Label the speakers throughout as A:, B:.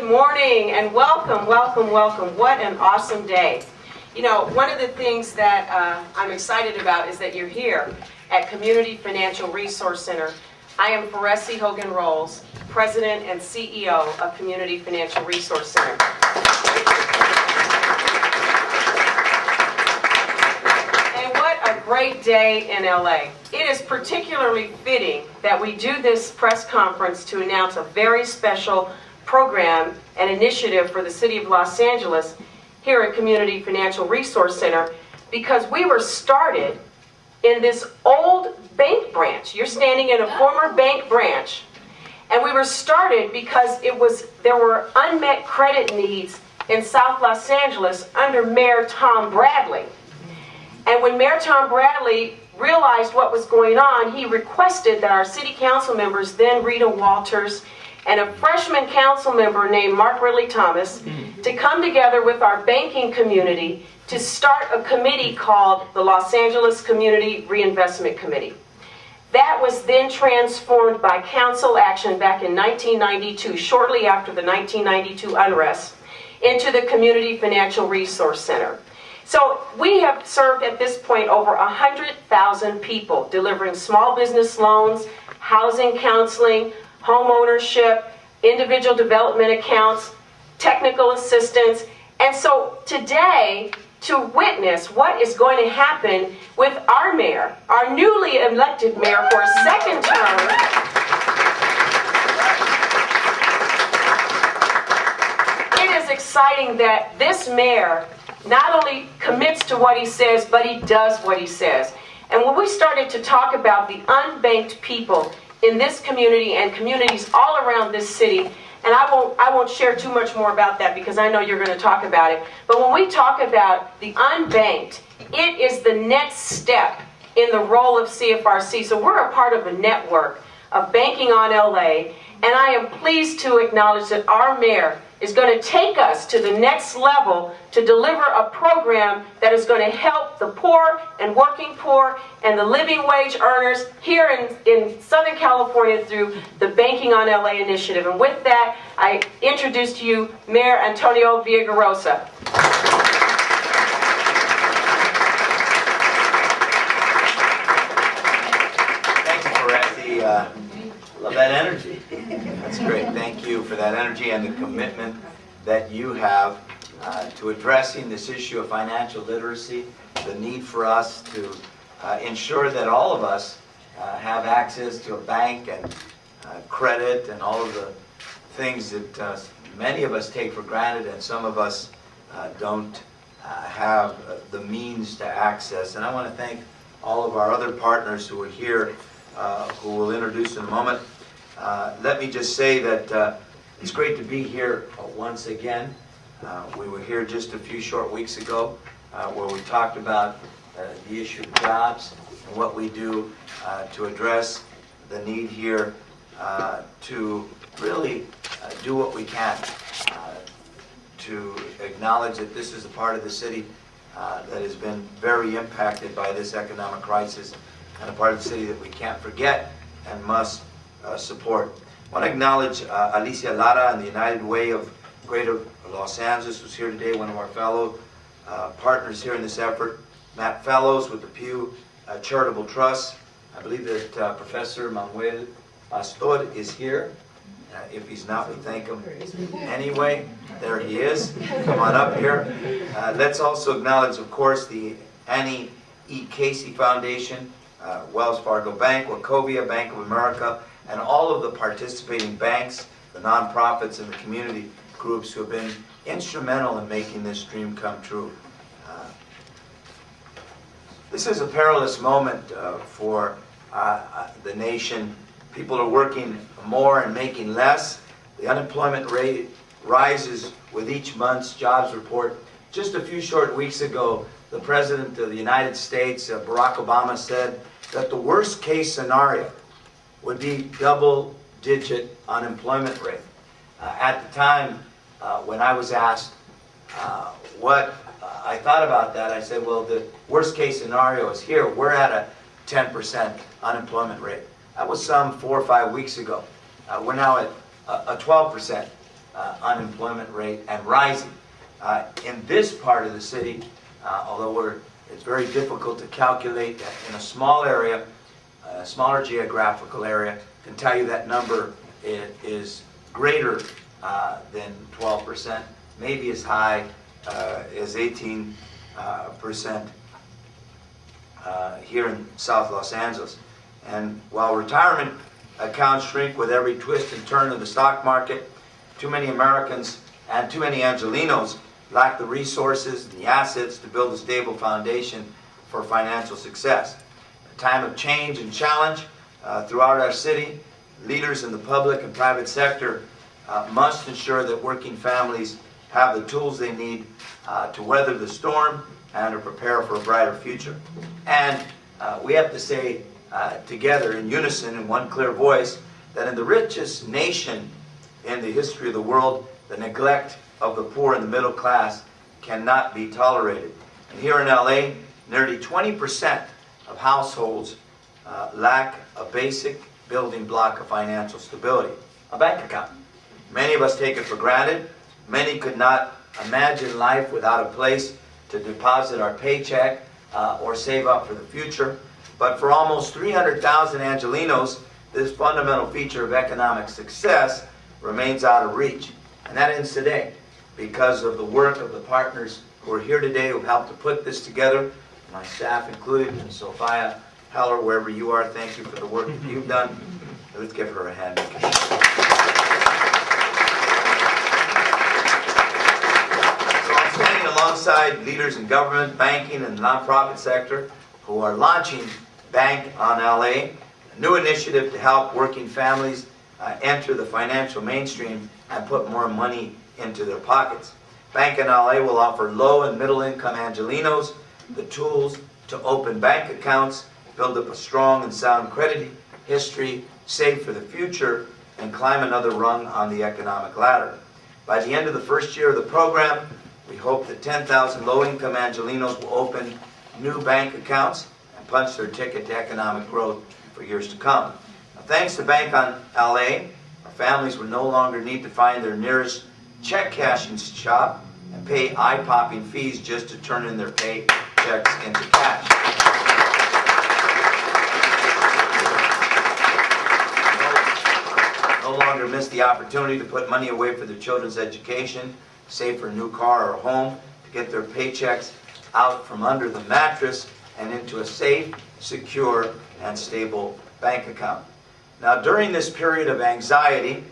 A: morning and welcome, welcome, welcome. What an awesome day. You know, one of the things that I'm excited about is that you're here at Community Financial Resource Center. I am Faresi Hogan-Rolls, President and CEO of Community Financial Resource Center. And what a great day in LA. It is particularly fitting that we do this press conference to announce a very special program and initiative for the City of Los Angeles here at Community Financial Resource Center, because we were started in this old bank branch. You're standing in a former bank branch. And we were started because there were unmet credit needs in South Los Angeles under Mayor Tom Bradley. And when Mayor Tom Bradley realized what was going on, he requested that our city council members, then Rita Walters, and a freshman council member named Mark Ridley Thomas, to come together with our banking community to start a committee called the Los Angeles Community Reinvestment Committee. That was then transformed by council action back in 1992, shortly after the 1992 unrest, into the Community Financial Resource Center. So we have served at this point over 100,000 people, delivering small business loans, housing counseling, home ownership, individual development accounts, technical assistance. And so today, to witness what is going to happen with our mayor, our newly elected mayor for a second term, it is exciting that this mayor not only commits to what he says, but he does what he says. And when we started to talk about the unbanked people in this community and communities all around this city, and I won't share too much more about that because I know you're going to talk about it, but when we talk about the unbanked, it is the next step in the role of CFRC. So we're a part of a network of Banking on LA, and I am pleased to acknowledge that our mayor is going to take us to the next level to deliver a program that is going to help the poor and working poor and the living wage earners here in Southern California through the Banking on LA initiative. And with that, I introduce to you Mayor Antonio Villagrosa.
B: Thank you, Faresi. Love that energy. That's great. Thank you for that energy and the commitment that you have to addressing this issue of financial literacy, the need for us to ensure that all of us have access to a bank and credit and all of the things that many of us take for granted and some of us don't have the means to access. And I want to thank all of our other partners who are here, who we'll introduce in a moment. Let me just say that it's great to be here once again. We were here just a few short weeks ago where we talked about the issue of jobs and what we do to address the need here to really do what we can to acknowledge that this is a part of the city that has been very impacted by this economic crisis, and a part of the city that we can't forget and must support. I want to acknowledge Alicia Lara and the United Way of Greater Los Angeles, who's here today, one of our fellow partners here in this effort. Matt Fellows with the Pew Charitable Trust. I believe that Professor Manuel Pastor is here. If he's not, we thank him anyway. There he is. Come on up here. Let's also acknowledge, of course, the Annie E. Casey Foundation, Wells Fargo Bank, Wachovia, Bank of America, and all of the participating banks, the nonprofits, and the community groups who have been instrumental in making this dream come true. This is a perilous moment for the nation. People are working more and making less. The unemployment rate rises with each month's jobs report. Just a few short weeks ago, the President of the United States, Barack Obama, said that the worst case scenario would be double-digit unemployment rate. At the time when I was asked what I thought about that, I said, well, the worst case scenario is here. We're at a 10% unemployment rate. That was some 4 or 5 weeks ago. We're now at a 12% unemployment rate and rising. In this part of the city, although it's very difficult to calculate in a small area, a smaller geographical area, I can tell you that number is greater than 12%, maybe as high as 18% here in South Los Angeles. And while retirement accounts shrink with every twist and turn of the stock market, too many Americans and too many Angelenos lack the resources and the assets to build a stable foundation for financial success. A time of change and challenge throughout our city, leaders in the public and private sector must ensure that working families have the tools they need to weather the storm and to prepare for a brighter future. And we have to say together in unison, in one clear voice, that in the richest nation in the history of the world, the neglect of the poor and the middle class cannot be tolerated. And here in LA, nearly 20% of households lack a basic building block of financial stability, a bank account. Many of us take it for granted. Many could not imagine life without a place to deposit our paycheck or save up for the future. But for almost 300,000 Angelenos, this fundamental feature of economic success remains out of reach. And that ends today because of the work of the partners who are here today who helped to put this together, my staff included, and Sophia Heller, wherever you are, thank you for the work that you've done. Let's give her a hand. So I'm standing alongside leaders in government, banking, and the nonprofit sector who are launching Bank on LA, a new initiative to help working families enter the financial mainstream and put more money into their pockets. Bank in LA will offer low and middle income Angelenos the tools to open bank accounts, build up a strong and sound credit history, save for the future, and climb another rung on the economic ladder. By the end of the first year of the program, we hope that 10,000 low-income Angelenos will open new bank accounts and punch their ticket to economic growth for years to come. Now, thanks to Bank on LA, our families will no longer need to find their nearest check cashing shop and pay eye-popping fees just to turn in their paychecks into cash. No longer miss the opportunity to put money away for their children's education, save for a new car or a home, to get their paychecks out from under the mattress and into a safe, secure, and stable bank account. Now, during this period of anxiety,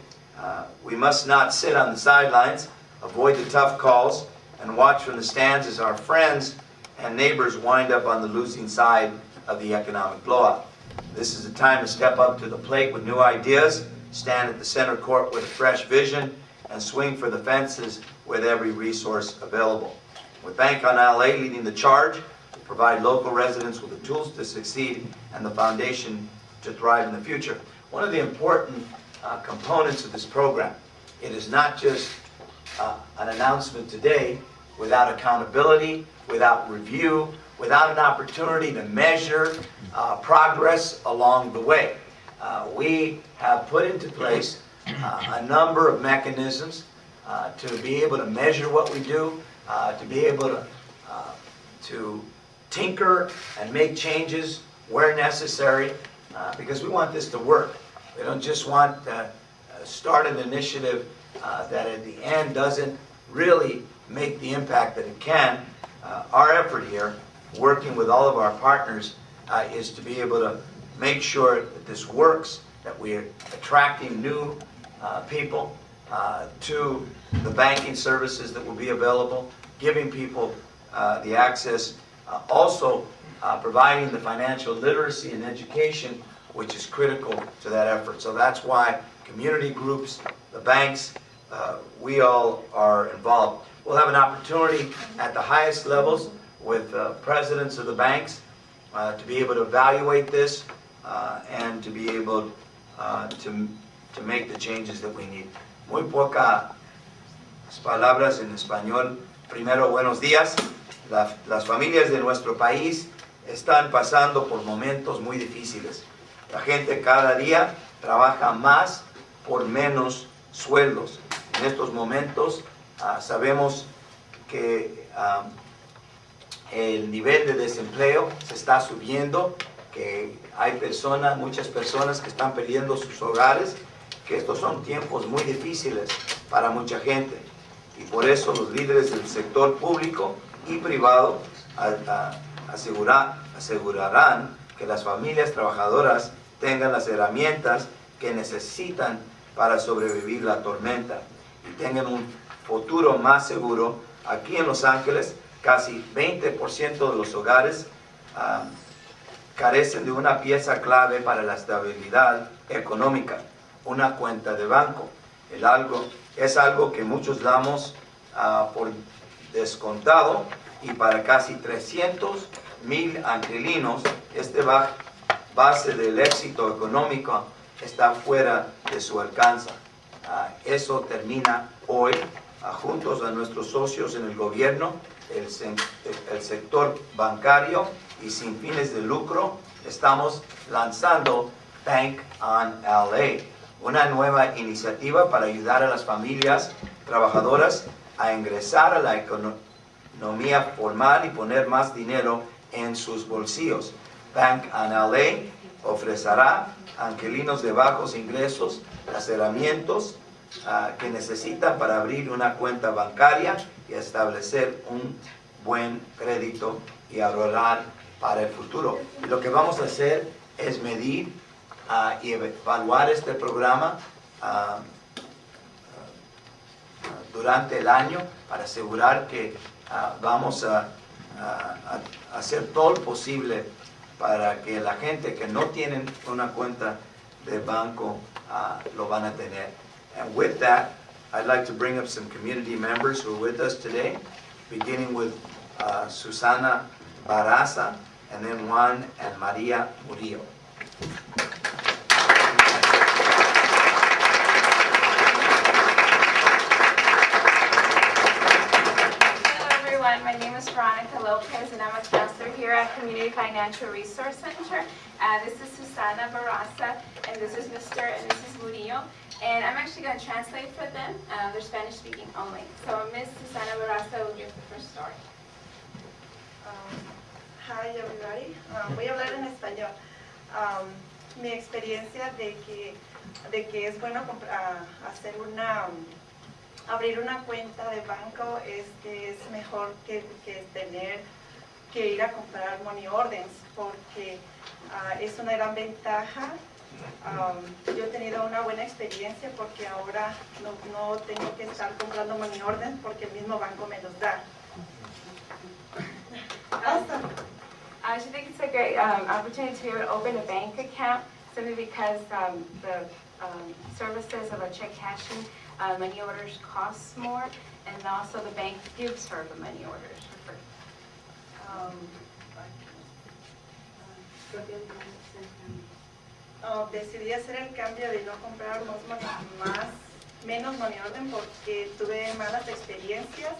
B: we must not sit on the sidelines, avoid the tough calls, and watch from the stands as our friends and neighbors wind up on the losing side of the economic blowout. This is a time to step up to the plate with new ideas, stand at the center court with a fresh vision, and swing for the fences with every resource available. With Bank on LA leading the charge, we provide local residents with the tools to succeed and the foundation to thrive in the future. One of the important components of this program, it is not just an announcement today without accountability, without review, without an opportunity to measure progress along the way. We have put into place a number of mechanisms to be able to measure what we do, to be able to tinker and make changes where necessary, because we want this to work. We don't just want to start an initiative that at the end doesn't really make the impact that it can. Our effort here, working with all of our partners, is to be able to make sure that this works, that we are attracting new people to the banking services that will be available, giving people the access, also providing the financial literacy and education which is critical to that effort. So that's why community groups, the banks, we all are involved. We'll have an opportunity at the highest levels with presidents of the banks to be able to evaluate this and to be able to make the changes that we need. Muy pocas palabras en español. Primero, buenos días. Las familias de nuestro país están pasando por momentos muy difíciles. La gente cada día trabaja más por menos sueldos. En estos momentos sabemos que el nivel de desempleo se está subiendo, que hay muchas personas que están perdiendo sus hogares, que estos son tiempos muy difíciles para mucha gente. Y por eso los líderes del sector público y privado asegurarán que las familias trabajadoras tengan las herramientas que necesitan para sobrevivir la tormenta y tengan un futuro más seguro. Aquí en Los Ángeles, casi 20% de los hogares carecen de una pieza clave para la estabilidad económica, una cuenta de banco. Es algo que muchos damos por descontado, y para casi 300,000 angelinos, base del éxito económico está fuera de su alcance. Eso termina hoy. Juntos a nuestros socios en el gobierno, el sector bancario y sin fines de lucro, estamos lanzando Bank on LA, una nueva iniciativa para ayudar a las familias trabajadoras a ingresar a la economía formal y poner más dinero en sus bolsillos. Bank on LA ofrecerá a angelinos de bajos ingresos las herramientas que necesitan para abrir una cuenta bancaria y establecer un buen crédito y ahorrar para el futuro. Y lo que vamos a hacer es medir y evaluar este programa durante el año para asegurar que vamos a hacer todo lo posible para que la gente que no tiene una cuenta de banco lo van a tener. And with that, I'd like to bring up some community members who are with us today, beginning with Susana Barraza, and then Juan and Maria Murillo.
C: My name is Veronica Lopez, and I'm a counselor here at Community Financial Resource Center. This is Susana Barraza, and this is Mr. and Mrs. Murillo. And I'm actually going to translate for them. They're Spanish speaking only. So Ms. Susana Barraza will give the first story.
D: Hi everybody. Voy a hablar en español. Mi experiencia de que es bueno abrir una cuenta de banco es que es mejor que ir a comprar money orders, porque es una gran ventaja. Yo he tenido una buena experiencia porque ahora no tengo que estar comprando money orders porque el mismo banco me los da.
C: She thinks it's a great opportunity to be able to open a bank account, simply because the services of a check cashing money orders costs more, and also the bank gives her the money orders for free.
D: Decidí hacer el cambio de no comprar menos money order porque tuve malas experiencias,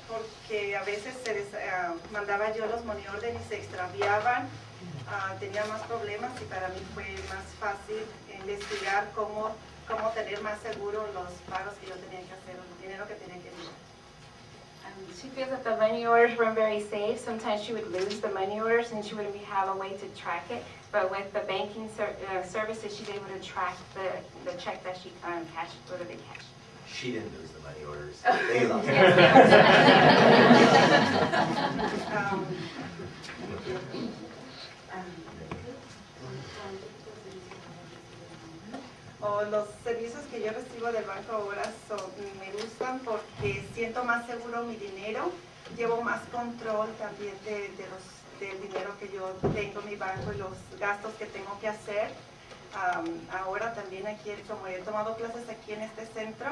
D: porque a veces mandaba yo los money order y se extraviaban, tenía más problemas, y para mí fue más fácil investigar cómo tener más seguro los pagos que yo tenía que hacer, o el dinero que tenía que enviar.
C: She feels that the money orders weren't very safe. Sometimes she would lose the money orders and she wouldn't have a way to track it. But with the banking services, she's able to track the check that she cashed, whether they cashed.
B: She didn't lose the money orders. They lost
D: Los servicios que yo recibo del banco ahora me gustan porque siento más seguro mi dinero, llevo más control también del dinero que yo tengo en mi banco y los gastos que tengo que hacer. Ahora también aquí, como he tomado clases aquí en este centro,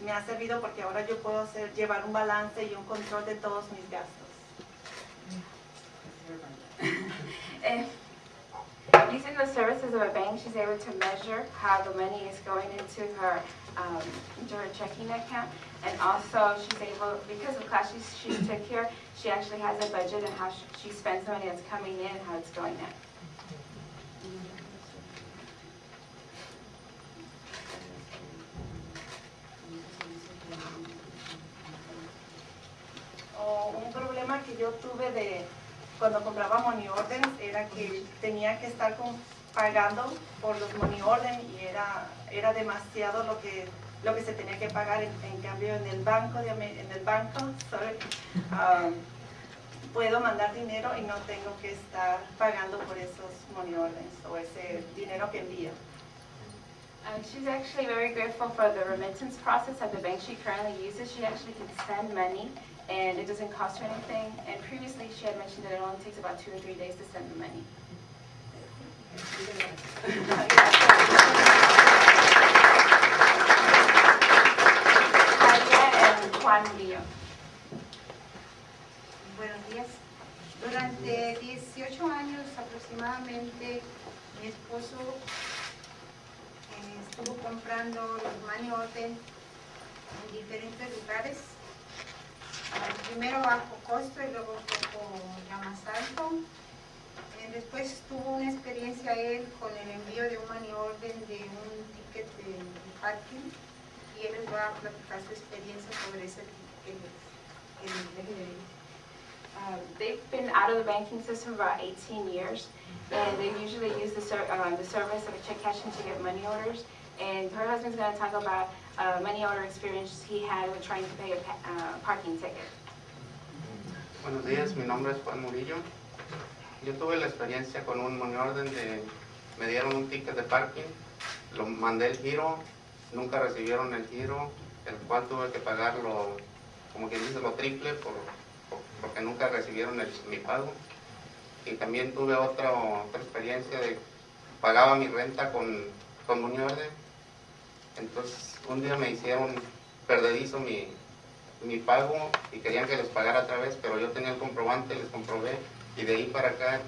D: me ha servido porque ahora yo puedo llevar un balance y un control de todos mis gastos.
C: Using the services of a bank, she's able to measure how the money is going into her checking account, and also she's able, because of classes she took here, she actually has a budget and how she spends the money that's coming in and how it's going out.
D: yo tuve cuando compraba money orders era que tenía que estar pagando por los money orders y era demasiado lo que se tenía que pagar. En cambio en el banco, puedo mandar dinero y no tengo que estar pagando por esos money orders o ese dinero que envío.
C: She's actually very grateful for the remittance process at the bank she currently uses. She actually can send money and it doesn't cost her anything. And previously she had mentioned that it only takes about 2 or 3 days to send the money. Juan Murillo.
E: Buenos días. Durante 18 años aproximadamente, mi esposo estuvo comprando los money order en diferentes lugares. Primero bajo costo y luego un poco ya más alto. Después tuvo una experiencia él con el envío de un money order de un ticket de parking. Y él les va a platicar su experiencia sobre ese ticket que le
C: They've been out of the banking system for about 18 years, and they usually use the service of a check cashing to get money orders. And her husband's going to talk about money order experience he had with trying to pay a parking ticket.
F: Buenos días, mi nombre es Juan Murillo. Yo tuve la experiencia con un money order me dieron un ticket de parking, lo mandé el giro, nunca recibieron el giro, el cual tuve que pagarlo, como quien dice, lo triple porque nunca recibieron mi pago. Y también tuve otra experiencia de pagaba mi renta con money order. Entonces un día me hicieron perdedizo mi pago y querían que les pagara otra vez, pero yo tenía el comprobante, les comprobé, y de ahí para acá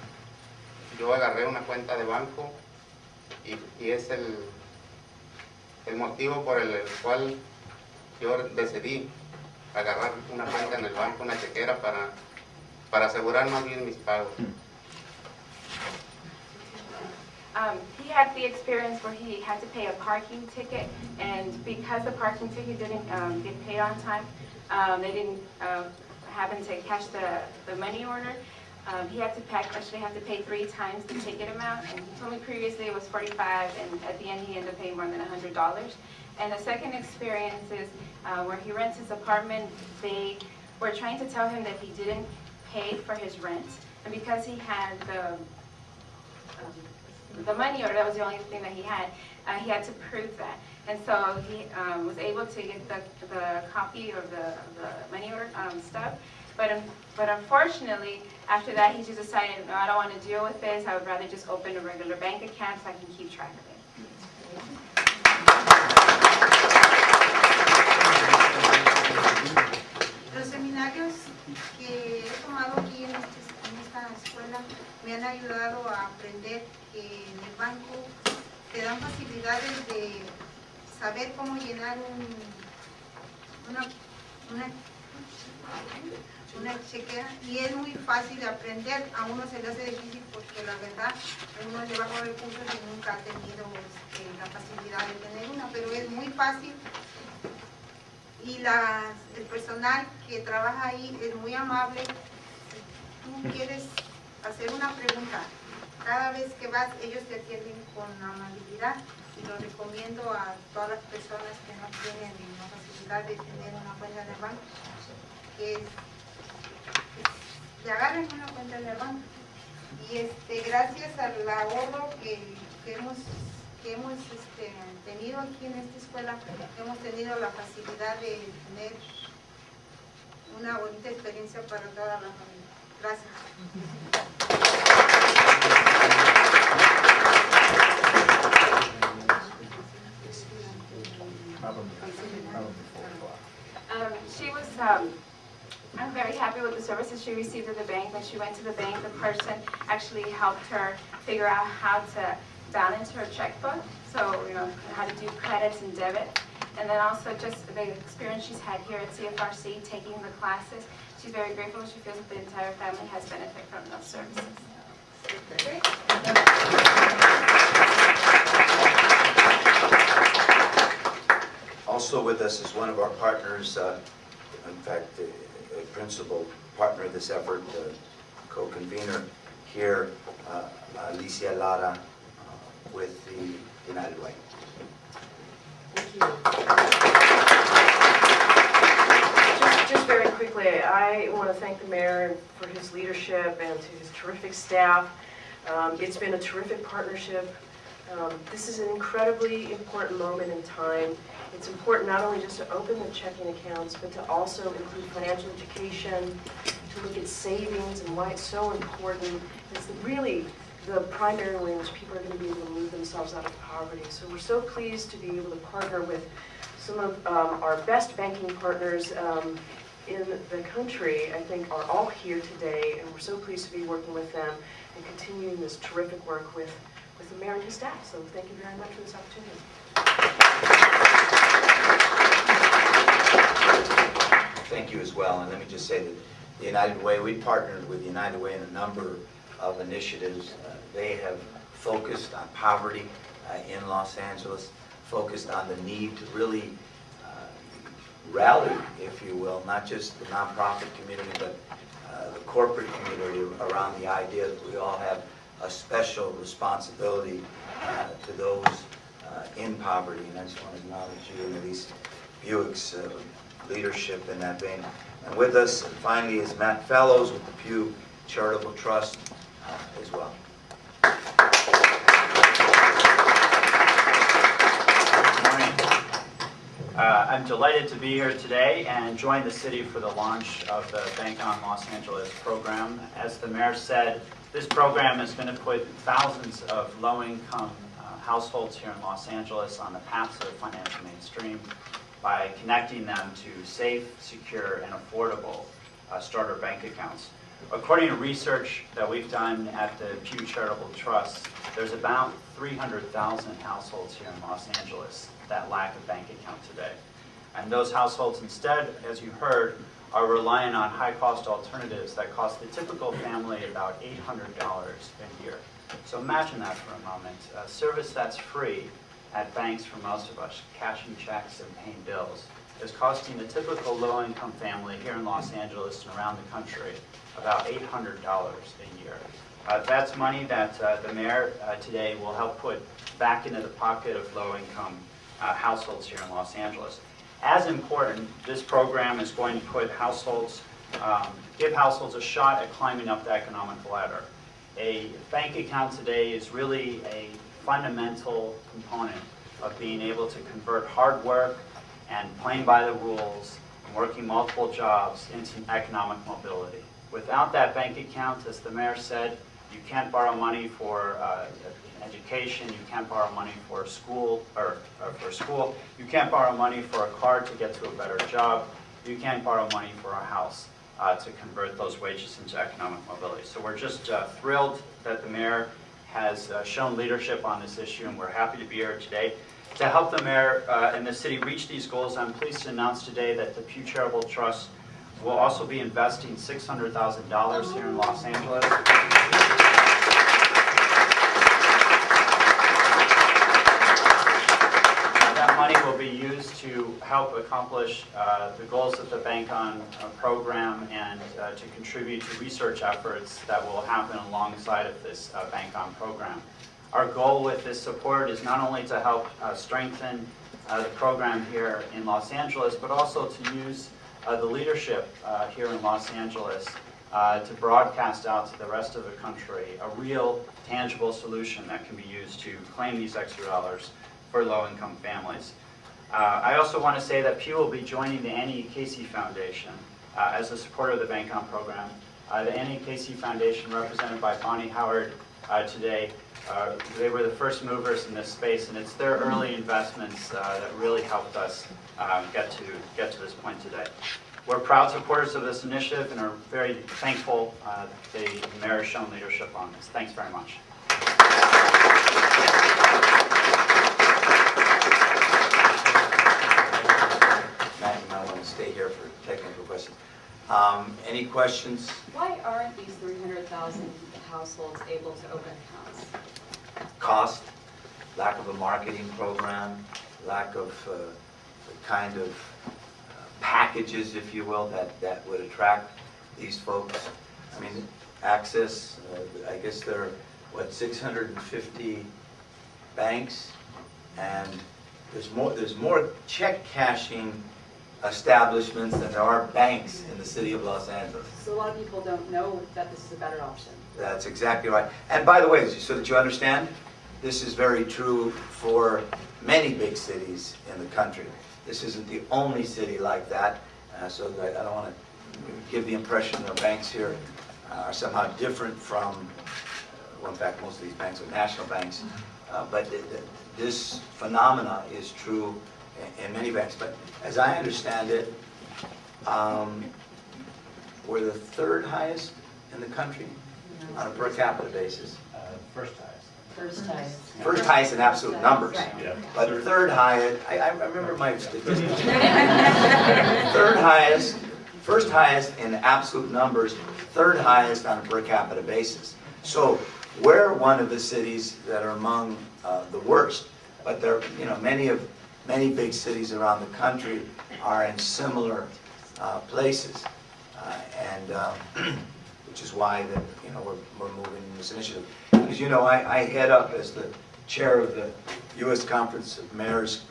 F: yo agarré una cuenta de banco y es el motivo por el cual yo decidí agarrar una cuenta en el banco, una chequera, para asegurar más bien mis pagos.
C: He had the experience where he had to pay a parking ticket, and because the parking ticket didn't get paid on time, they didn't happen to cash the money order. He had to actually have to pay 3 times the ticket amount, and he told me previously it was $45, and at the end he ended up paying more than $100. And the second experience is where he rents his apartment. They were trying to tell him that he didn't pay for his rent, and because he had the money order, that was the only thing that he had to prove that. And so he was able to get the copy of the money order stuff. But unfortunately, after that, he just decided, no, I don't want to deal with this. I would rather just open a regular bank account so I can keep track of it.
E: Los seminarios que he tomado aquí en esta escuela me han ayudado a aprender que en el banco te dan facilidades de saber cómo llenar una chequera, y es muy fácil de aprender. A uno se le hace difícil porque la verdad uno es de bajos recursos y nunca ha tenido la facilidad de tener una, pero es muy fácil. Y el personal que trabaja ahí es muy amable. Si tú quieres hacer una pregunta, cada vez que vas ellos te atienden con amabilidad, y lo recomiendo a todas las personas que no tienen la facilidad de tener una cuenta en el banco, que agarren una cuenta en el banco. Y gracias al ahorro que hemos tenido aquí en esta escuela, hemos tenido la facilidad de tener una bonita experiencia para toda la familia. Gracias.
C: She was I'm very happy with the services she received at the bank. When she went to the bank, the person actually helped her figure out how to balance her checkbook, so how to do credits and debit, and then also just the experience she's had here at CFRC taking the classes. She's very grateful. She feels that the entire family has benefit from those services.
B: Also with us is one of our partners, in fact, a principal partner of this effort, co-convener here, Alicia Lara, with the United Way.
A: Thank you. Just very quickly, I want to thank the mayor for his leadership and to his terrific staff. It's been a terrific partnership. This is an incredibly important moment in time. It's important not only just to open the checking accounts, but to also include financial education, to look at savings and why it's so important. It's really the primary way in which people are going to be able to move themselves out of poverty. So we're so pleased to be able to partner with some of our best banking partners in the country, I think, are all here today, and we're so pleased to be working with them and continuing this terrific work with the mayor and his staff. So thank you very much for this opportunity.
B: Thank you as well, and let me just say that the United Way, we partnered with the United Way in a number of initiatives. They have focused on poverty in Los Angeles, focused on the need to really rally, if you will, not just the nonprofit community, but the corporate community around the idea that we all have a special responsibility to those in poverty. And I just want to acknowledge you and Elise Buick's leadership in that vein. And with us, finally, is Matt Fellows with the Pew Charitable Trust as well.
G: I'm delighted to be here today and join the city for the launch of the Bank on Los Angeles program. As the mayor said, this program is going to put thousands of low-income households here in Los Angeles on the path to financial mainstream by connecting them to safe, secure, and affordable starter bank accounts. According to research that we've done at the Pew Charitable Trust, there's about 300,000 households here in Los Angeles that lack a bank account today. And those households instead, as you heard, are relying on high-cost alternatives that cost the typical family about $800 a year. So imagine that for a moment. A service that's free at banks for most of us, cashing checks and paying bills, is costing a typical low-income family here in Los Angeles and around the country about $800 a year. That's money that the mayor today will help put back into the pocket of low-income households here in Los Angeles. As important, this program is going to put households, give households a shot at climbing up the economic ladder. A bank account today is really a fundamental component of being able to convert hard work and playing by the rules and working multiple jobs into economic mobility. Without that bank account, as the mayor said, you can't borrow money for education, you can't borrow money for school, you can't borrow money for a car to get to a better job, you can't borrow money for a house to convert those wages into economic mobility. So we're just thrilled that the mayor has shown leadership on this issue, and we're happy to be here today. To help the mayor and the city reach these goals, I'm pleased to announce today that the Pew Charitable Trust will also be investing $600,000 here in Los Angeles. That money will be used to help accomplish the goals of the Bank On program and to contribute to research efforts that will happen alongside of this Bank On program. Our goal with this support is not only to help strengthen the program here in Los Angeles, but also to use the leadership here in Los Angeles to broadcast out to the rest of the country a real, tangible solution that can be used to claim these extra dollars for low-income families. I also want to say that Pew will be joining the Annie Casey Foundation as a supporter of the Bank On program. The Annie Casey Foundation, represented by Bonnie Howard today, they were the first movers in this space, and it's their early investments that really helped us get to this point today. We're proud supporters of this initiative and are very thankful that the mayor has shown leadership on this. Thanks very much.
B: Matt, you might want to stay here for technical questions. Any questions?
H: Why aren't these 300,000 households able to open accounts?
B: Cost, lack of a marketing program, lack of the kind of passion packages, if you will, that would attract these folks. I mean, access, I guess there are, what, 650 banks, and there's more check cashing establishments than there are banks in the city of Los Angeles.
H: So a lot of people don't know that this is a better option.
B: That's exactly right. And by the way, so that you understand, this is very true for many big cities in the country. This isn't the only city like that, so I don't want to give the impression that banks here are somehow different from, well, in fact, most of these banks are national banks, but this phenomena is true in many banks. But as I understand it, we're the third highest in the country on a per capita basis.
I: First highest.
H: First highest.
B: First highest in absolute numbers,
I: Yeah.
B: but third highest, I remember my statistics. First highest in absolute numbers, third highest on a per capita basis. So we're one of the cities that are among the worst, but there, many big cities around the country are in similar places, which is why we're moving in this initiative. Because I head up as the chair of the U.S. Conference of Mayors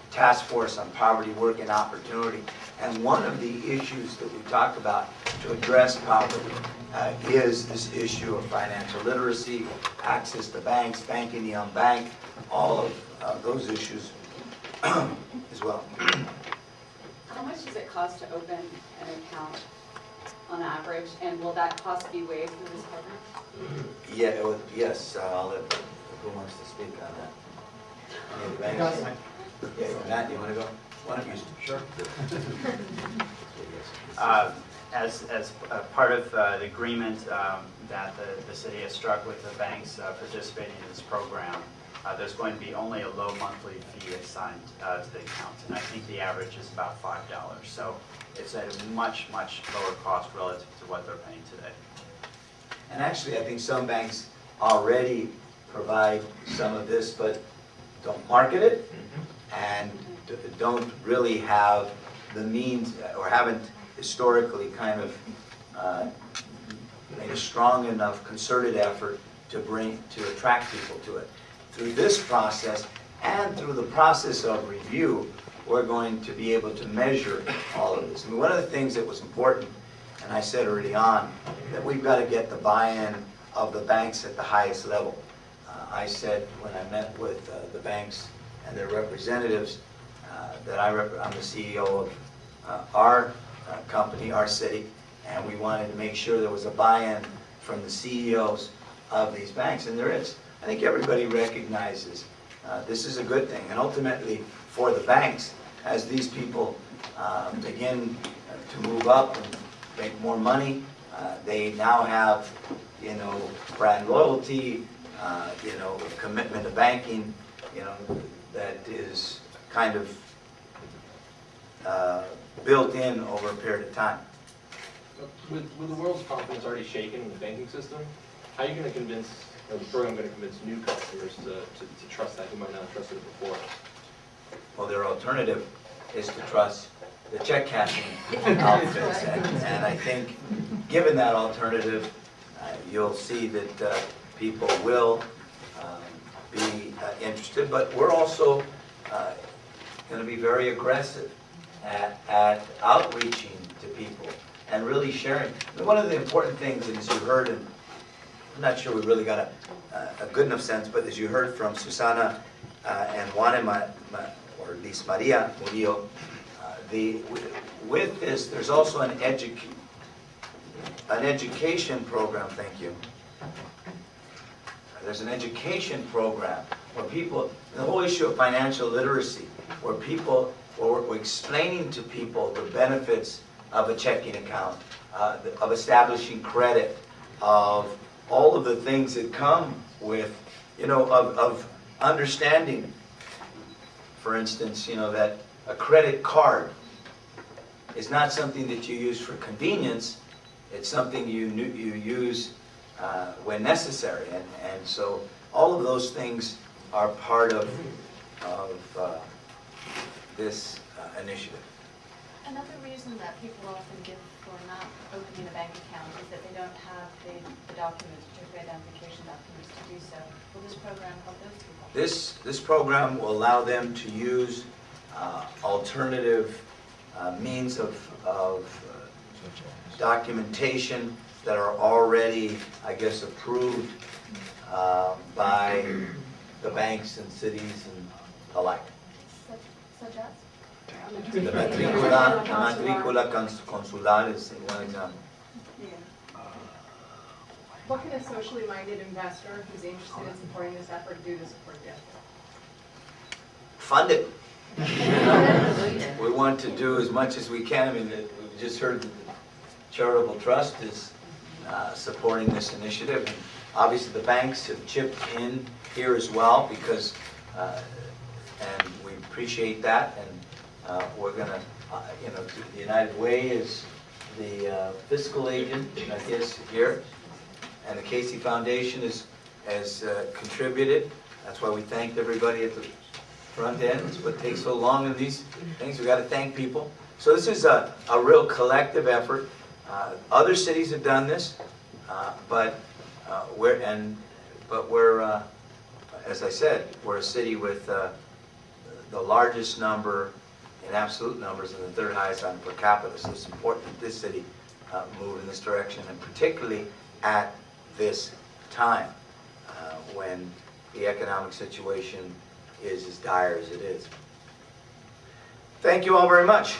B: Task Force on Poverty, Work, and Opportunity, and one of the issues that we talk about to address poverty is this issue of financial literacy, access to banks, banking the unbanked, all of those issues as well.
H: How much does it cost to open an account on average, and will that cost be waived through this program?
B: Yeah, yes, I'll let, who wants to speak on that? Any of the banks? Yeah, Matt, you want to go? Why don't you?
I: Sure.
G: As part of the agreement that the city has struck with the banks participating in this program, there's going to be only a low monthly fee assigned to the account, and I think the average is about $5. So it's at a much, much lower cost relative to what they're paying today.
B: And actually, I think some banks already provide some of this, but don't market it, and don't really have the means, or haven't historically kind of made a strong enough concerted effort to attract people to it. Through this process and through the process of review, we're going to be able to measure all of this. I mean, one of the things that was important, and I said early on, that we've got to get the buy-in of the banks at the highest level. I said when I met with the banks and their representatives that I'm the CEO of our company, our city, and we wanted to make sure there was a buy-in from the CEOs of these banks, and there is. I think everybody recognizes this is a good thing, and ultimately for the banks, as these people begin to move up and make more money, they now have, brand loyalty, commitment to banking, that is kind of built in over a period of time.
I: With the world's confidence already shaken in the banking system, how are you going to convince, or the program going to convince new customers to trust that who might not have trusted it before?
B: Well, their alternative is to trust the check cashing outfits, and I think given that alternative, you'll see that people will be interested, but we're also going to be very aggressive at outreaching to people and really sharing. One of the important things, and as you heard, and I'm not sure we really got a good enough sense, but as you heard from Susana and Juanema, or at least Maria Murillo, with this, there's also an education program, thank you. There's an education program where people, the whole issue of financial literacy, where we're explaining to people the benefits of a checking account, of establishing credit, of all of the things that come with, of understanding, for instance, that a credit card is not something that you use for convenience, it's something you use when necessary, and so all of those things are part of this initiative.
J: Another reason that people often give for not opening a bank account is that they don't have the documents, particularly identification documents, to do so. Will this program help those people?
B: This program will allow them to use alternative means of documentation that are already, I guess, approved by the banks and cities and alike.
J: Such as?
B: La matrícula consular is one example.
K: What can a socially minded investor who's interested in supporting this effort do to support the effort?
B: Fund it. We want to do as much as we can. I mean, we just heard that the Charitable Trust is supporting this initiative. And obviously, the banks have chipped in here as well because, and we appreciate that. And we're going to, the United Way is the fiscal agent, I guess, here. And the Casey Foundation has contributed. That's why we thanked everybody at the front end. It's what takes so long in these things. We've got to thank people. So this is a real collective effort. Other cities have done this, but we're, as I said, we're a city with the largest number in absolute numbers and the third highest on per capita. So it's important that this city move in this direction, and particularly at this time when the economic situation is as dire as it is. Thank you all very much.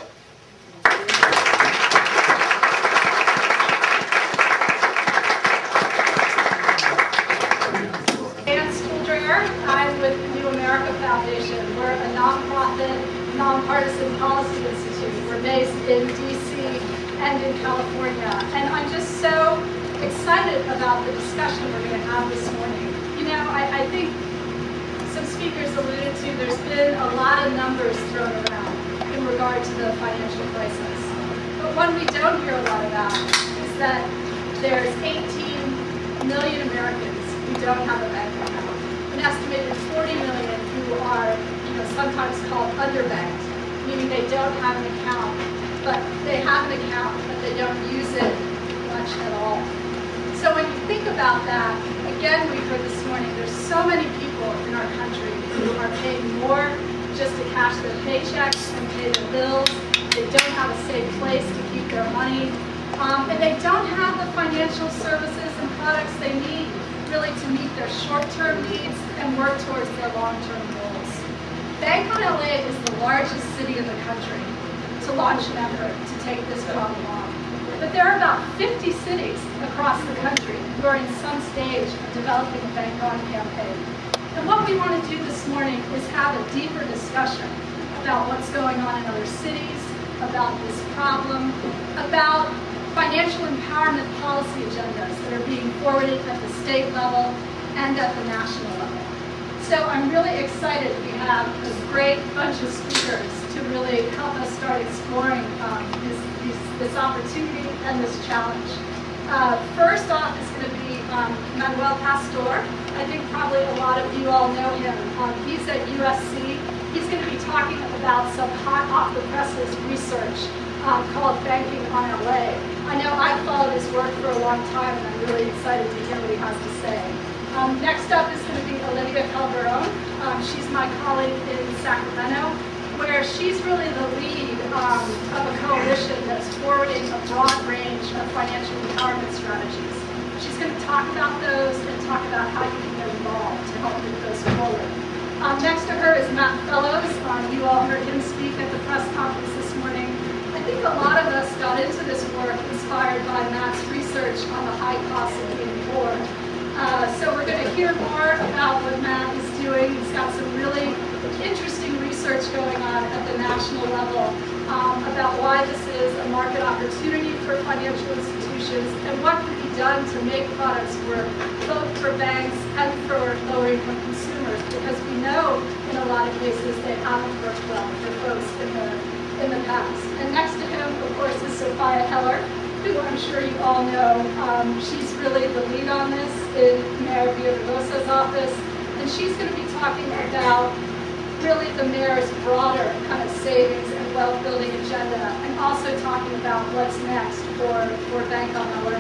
L: I'm with the New America Foundation. We're a nonprofit, nonpartisan policy institute. We're based in DC and in California. And I'm just so excited about the discussion we're going to have this morning. You know, I think some speakers alluded to there's been a lot of numbers thrown around in regard to the financial crisis. But one we don't hear a lot about is that there's 18 million Americans who don't have a bank account. An estimated 40 million who are, sometimes called underbanked, meaning they don't have an account, but they have an account, but they don't use it much at all. So when you think about that, again, we heard this morning, there's so many people in our country who are paying more just to cash their paychecks and pay their bills. They don't have a safe place to keep their money, and they don't have the financial services and products they need really to meet their short-term needs and work towards their long-term goals. Bank on LA is the largest city in the country to launch an effort to take this problem on. But there are about 50 cities across the country who are in some stage of developing a Bank On campaign. And what we want to do this morning is have a deeper discussion about what's going on in other cities, about this problem, about financial empowerment policy agendas that are being forwarded at the state level and at the national level. So I'm really excited we have a great bunch of speakers to really help us start exploring this opportunity and this challenge. First off is going to be Manuel Pastor. I think probably a lot of you all know him. He's at USC. He's going to be talking about some hot off-the-presses research called Banking on LA. I know I've followed his work for a long time, and I'm really excited to hear what he has to say. Next up is going to be Olivia Calderon. She's my colleague in Sacramento, where she's really the lead of a coalition that's forwarding a broad range of financial empowerment strategies. She's going to talk about those and talk about how you can get involved to help move those forward. Next to her is Matt Fellows. You all heard him speak at the press conference this morning. I think a lot of us got into this work inspired by Matt's research on the high cost of being poor. So we're going to hear more about what Matt is doing. He's got some really interesting research going on at the national level about why this is a market opportunity for financial institutions and what can be done to make products work both for banks and for lower-income consumers, because we know in a lot of cases they haven't worked well for folks in the past. And next to him, of course, is Sophia Heller, who I'm sure you all know. She's really the lead on this in Mayor Villaraigosa's office, and she's going to be talking about really the mayor's broader kind of savings and wealth building agenda, and talking about what's next for Bank on LA.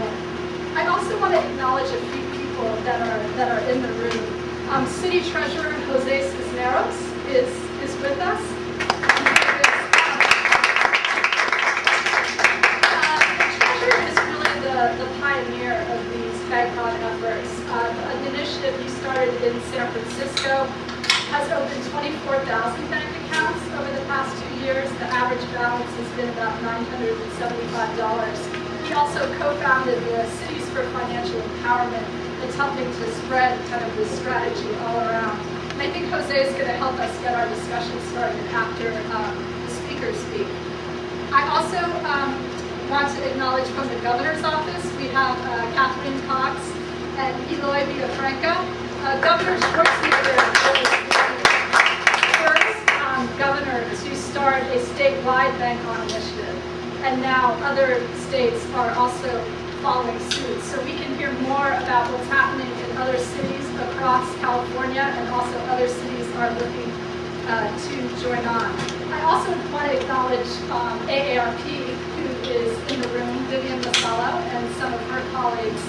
L: I also want to acknowledge a few people that are in the room. City Treasurer Jose Cisneros is with us. The pioneer of these bank-on efforts. An initiative he started in San Francisco has opened 24,000 bank accounts over the past 2 years. The average balance has been about $975. He also co-founded the Cities for Financial Empowerment. It's helping to spread kind of this strategy all around. And I think Jose is going to help us get our discussion started after the speakers speak. I also want to acknowledge from the governor's office, we have Kathleen Cox and Eloy Villafranca. Governor Schwarzenegger was the first governor to start a statewide bank-on initiative, and now other states are also following suit. So we can hear more about what's happening in other cities across California, and also other cities are looking to join on. I also want to acknowledge AARP, is in the room, Vivian Masala and some of her colleagues.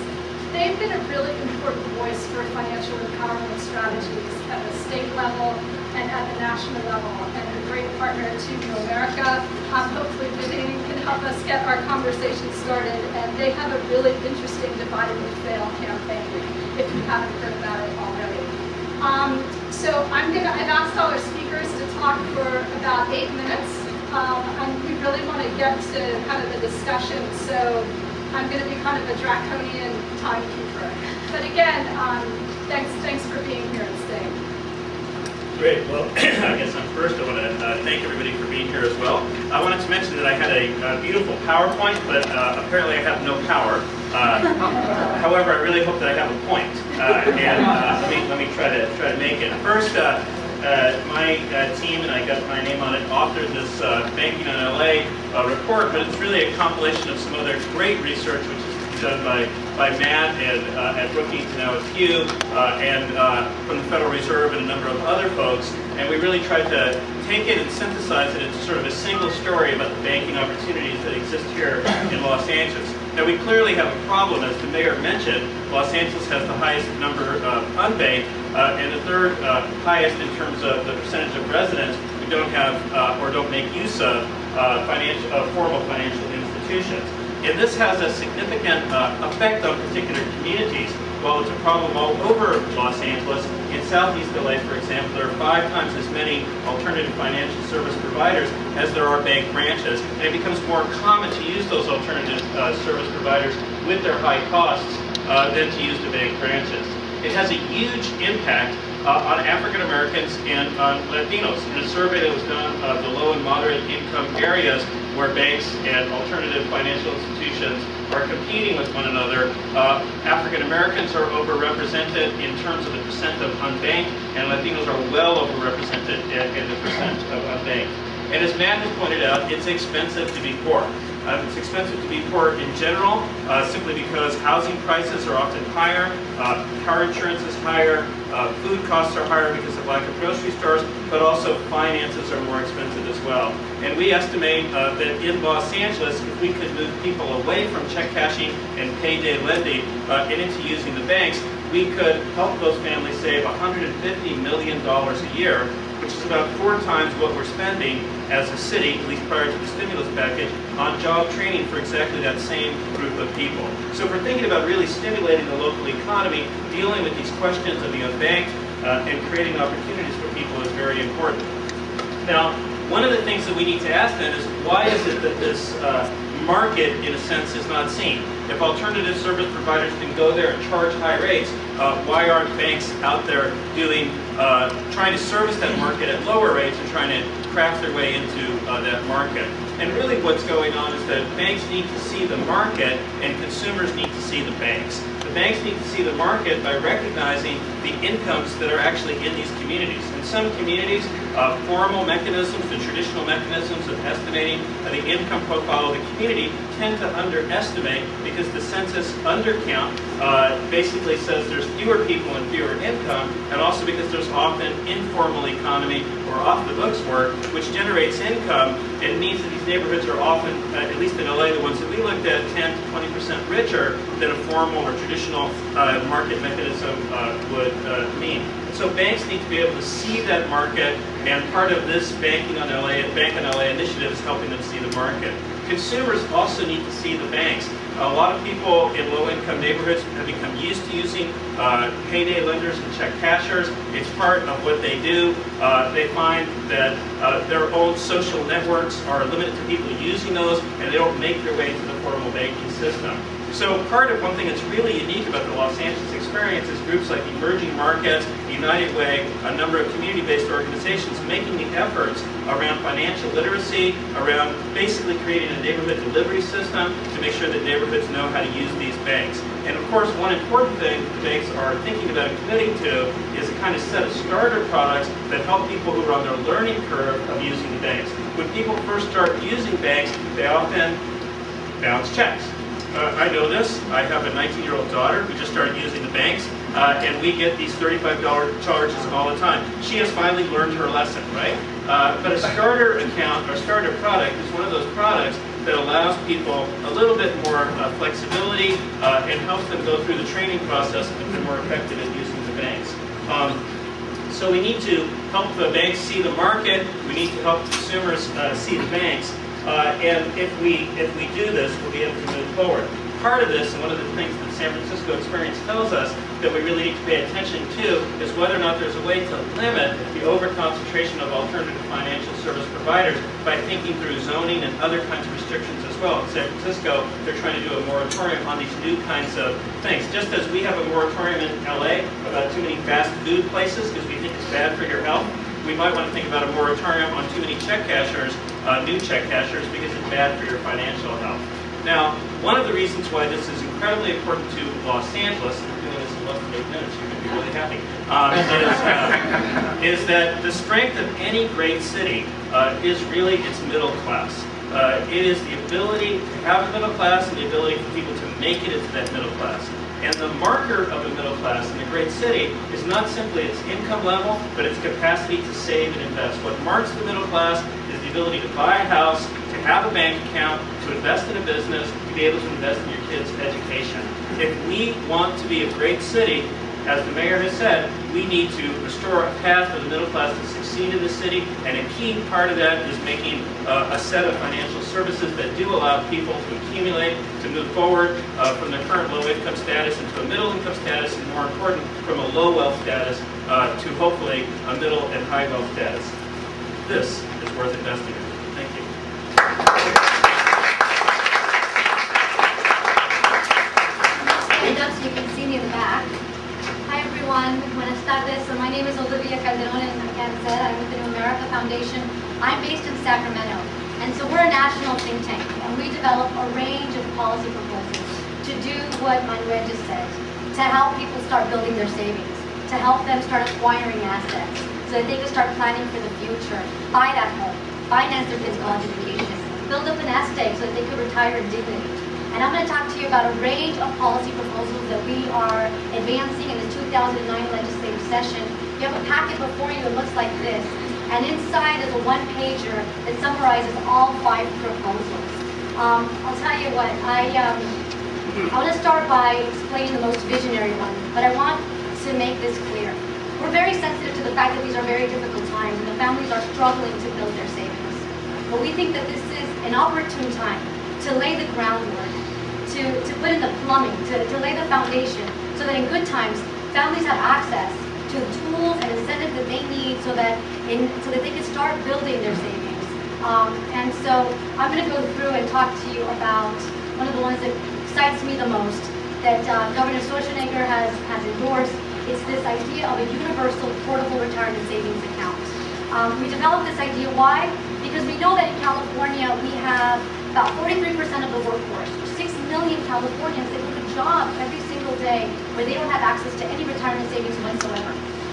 L: They've been a really important voice for financial empowerment strategies at the state level and at the national level, and a great partner to New America. Hopefully Vivian can help us get our conversation started, and they have a really interesting Divide and Fail campaign, if you haven't heard about it already. So I've asked all our speakers to talk for about 8 minutes. And we really want to get to kind of the discussion, so I'm going to be kind of a draconian timekeeper. But again, thanks for being here and staying.
M: Great. Well, I guess first I want to thank everybody for being here as well. I wanted to mention that I had a beautiful PowerPoint, but apparently I have no power. However, I really hope that I have a point, and let me try to make it. First. My team, and I got my name on it, authored this Banking on LA report, but it's really a compilation of some other great research which is done by Matt and at Brookings, now at Pew, and from the Federal Reserve and a number of other folks. And we really tried to take it and synthesize it into sort of a single story about the banking opportunities that exist here in Los Angeles. Now, we clearly have a problem. As the mayor mentioned, Los Angeles has the highest number of unbanked and the third highest in terms of the percentage of residents who don't have or don't make use of formal financial institutions. And this has a significant effect on particular communities. While it's a problem all over Los Angeles, in Southeast LA, for example, there are 5 times as many alternative financial service providers as there are bank branches, and it becomes more common to use those alternative service providers with their high costs than to use the bank branches. It has a huge impact on African Americans and on Latinos. In a survey that was done of the low and moderate income areas where banks and alternative financial institutions are competing with one another, African Americans are overrepresented in terms of the percent of unbanked, and Latinos are well overrepresented in the percent of unbanked. And as Matt has pointed out, it's expensive to be poor. It's expensive to be poor in general, simply because housing prices are often higher, car insurance is higher, food costs are higher because of lack of grocery stores, but also finances are more expensive as well. And we estimate that in Los Angeles, if we could move people away from check cashing and payday lending and into using the banks, we could help those families save $150 million a year, which is about 4 times what we're spending as a city, at least prior to the stimulus package, on job training for exactly that same group of people. So if we're thinking about really stimulating the local economy, dealing with these questions of the unbanked and creating opportunities for people is very important. Now, one of the things that we need to ask then is, why is it that this market, in a sense, is not seen? If alternative service providers can go there and charge high rates, why aren't banks out there trying to service that market at lower rates and trying to craft their way into that market? And really what's going on is that banks need to see the market and consumers need to see the banks. The banks need to see the market by recognizing the incomes that are actually in these communities. In some communities, formal mechanisms, the traditional mechanisms of estimating the income profile of the community tend to underestimate, because the census undercount basically says there's fewer people and fewer income, and also because there's often informal economy or off-the-books work, which generates income. It means that these neighborhoods are often, at least in LA, the ones that we looked at, 10 to 20% richer than a formal or traditional market mechanism would mean. So banks need to be able to see that market, and part of this Banking on LA, Bank on LA initiative is helping them see the market. Consumers also need to see the banks. A lot of people in low-income neighborhoods have become used to using payday lenders and check cashers. It's part of what they do. They find that their own social networks are limited to people using those, and they don't make their way to the formal banking system. So part of one thing that's really unique about the Los Angeles experience is groups like Emerging Markets, United Way, a number of community-based organizations making the efforts around financial literacy, around basically creating a neighborhood delivery system to make sure that neighborhoods know how to use these banks. And of course, one important thing the banks are thinking about and committing to is a kind of set of starter products that help people who are on their learning curve of using the banks. When people first start using banks, they often bounce checks. I know this. I have a 19-year-old daughter who just started using the banks, and we get these $35 charges all the time. She has finally learned her lesson, right? But a starter account or starter product is one of those products that allows people a little bit more flexibility and helps them go through the training process and be more effective at using the banks. So we need to help the banks see the market. We need to help consumers see the banks. And if we do this, we'll be able to move forward. Part of this, and one of the things that the San Francisco experience tells us that we really need to pay attention to, is whether or not there's a way to limit the overconcentration of alternative financial service providers by thinking through zoning and other kinds of restrictions as well. In San Francisco, they're trying to do a moratorium on these new kinds of things. Just as we have a moratorium in LA about too many fast food places because we think it's bad for your health, we might want to think about a moratorium on too many check cashers, new check cashers, because it's bad for your financial health. Now, one of the reasons why this is incredibly important to Los Angeles, and we're doing this in less than 8 minutes, you're going to be really happy, is that the strength of any great city is really its middle class. It is the ability to have a middle class and the ability for people to make it into that middle class. And the marker of a middle class in a great city is not simply its income level, but its capacity to save and invest. What marks the middle class is the ability to buy a house, to have a bank account, to invest in a business, to be able to invest in your kids' education. If we want to be a great city, as the mayor has said, we need to restore a path for the middle class to succeed in the city, and a key part of that is making a set of financial services that do allow people to accumulate, to move forward from their current low-income status into a middle-income status, and more important, from a low-wealth status to hopefully a middle and high-wealth status. This is worth investing in. Thank you.
N: Stand up so you can see me in the back. Hi everyone, buenas tardes. So my name is Olivia Calderon, and like I said, I'm with the New America Foundation. I'm based in Sacramento, and so we're a national think tank, and we develop a range of policy proposals to do what Manuel just said, to help people start building their savings, to help them start acquiring assets, so that they can start planning for the future, buy that home, finance their kids' college education, build up an nest egg so that they could retire in dignity. And I'm going to talk to you about a range of policy proposals that we are advancing in the 2009 legislative session. You have a packet before you that looks like this. And inside is a one-pager that summarizes all 5 proposals. I'll tell you what, I want to start by explaining the most visionary one, but I want to make this clear. We're very sensitive to the fact that these are very difficult times and the families are struggling to build their savings. But we think that this is an opportune time to lay the groundwork, to put in the plumbing, to lay the foundation, so that in good times, families have access to the tools and incentives that they need so that they can start building their savings. And so I'm going to go through and talk to you about one of the ones that excites me the most, that Governor Schwarzenegger has endorsed. It's this idea of a universal portable retirement savings account. We developed this idea, why? Because we know that in California we have about 43% of the workforce, 6 million Californians that go to jobs every single day where they don't have access to any retirement savings whatsoever.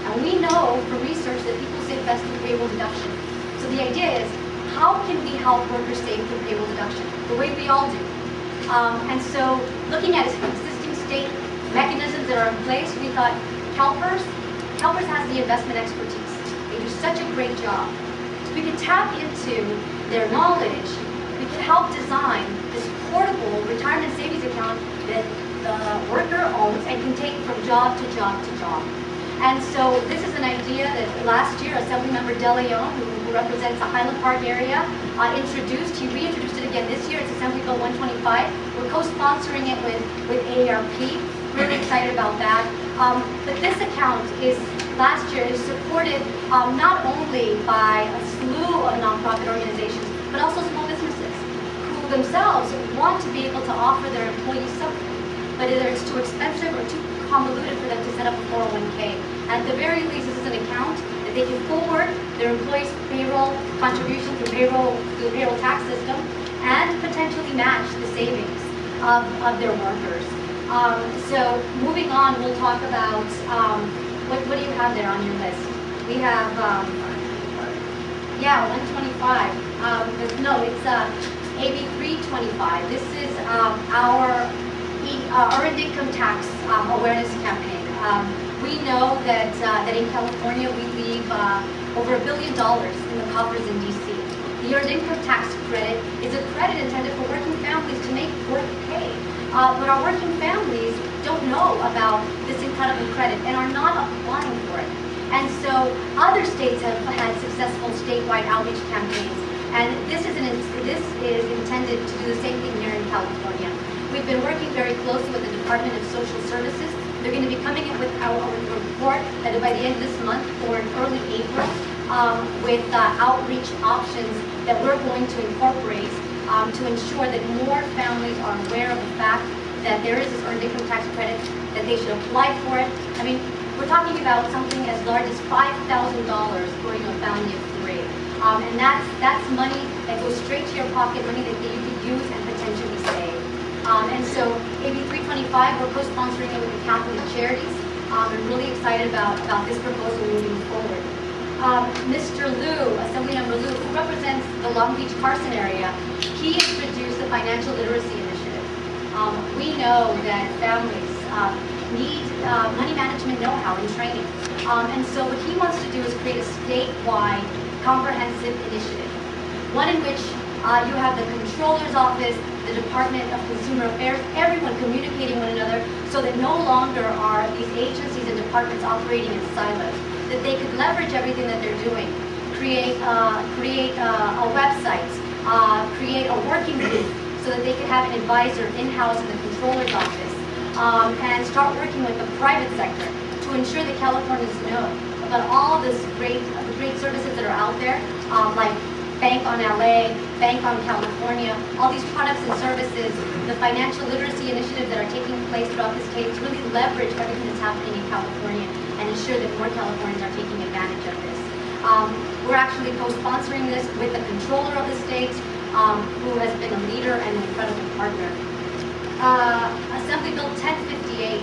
N: And we know from research that people save best through payroll deduction. So the idea is, how can we help workers save through payroll deduction? The way we all do. And so looking at existing state mechanisms that are in place, we thought CalPERS has the investment expertise. They do such a great job. So we could tap into their knowledge. We could help design this portable retirement savings account that the worker owns and can take from job to job to job. And so this is an idea that last year Assemblymember De Leon, who represents the Highland Park area, introduced. He reintroduced it again this year. It's Assembly Bill 125. We're co-sponsoring it with AARP. Really excited about that. But this account last year is supported not only by a slew of nonprofit organizations, but also small businesses who themselves want to be able to offer their employees something. But either it's too expensive or too convoluted for them to set up a 401k. At the very least, this is an account that they can forward their employees' payroll contribution through the payroll tax system and potentially match the savings of their workers. So moving on, we'll talk about, what do you have there on your list? We have, 125. No, it's AB 325. This is our earned income tax awareness campaign. We know that in California we leave over $1 billion in the coffers in DC. The earned income tax credit is a credit intended for working families to make work pay. But our working families don't know about this incredible credit and are not applying for it. And so other states have had successful statewide outreach campaigns, and this is intended to do the same thing here in California. We've been working very closely with the Department of Social Services. They're going to be coming in with a report either by the end of this month or in early April with outreach options that we're going to incorporate to ensure that more families are aware of the fact that there is this earned income tax credit, that they should apply for it. I mean, we're talking about something as large as $5,000 for a family of 3. And that's money that goes straight to your pocket, money that you could use and potentially save. And so AB 325, we're co-sponsoring it with the Catholic Charities. I'm really excited about this proposal moving forward. Mr. Liu, Assemblymember Liu, who represents the Long Beach Carson area, he introduced the Financial Literacy Initiative. We know that families need money management know-how and training. And so what he wants to do is create a statewide comprehensive initiative, one in which you have the Controller's Office, the Department of Consumer Affairs, everyone communicating one another so that no longer are these agencies and departments operating in silos, that they could leverage everything that they're doing, create a website, create a working group so that they could have an advisor in-house in the Controller's Office, and start working with the private sector to ensure that Californians know about all the great services that are out there, like Bank on LA, Bank on California, all these products and services, the financial literacy initiatives that are taking place throughout the state to really leverage everything that's happening in California and ensure that more Californians are taking advantage of this. We're actually co-sponsoring this with the controller of the state, who has been a leader and an incredible partner. Assembly Bill 1058,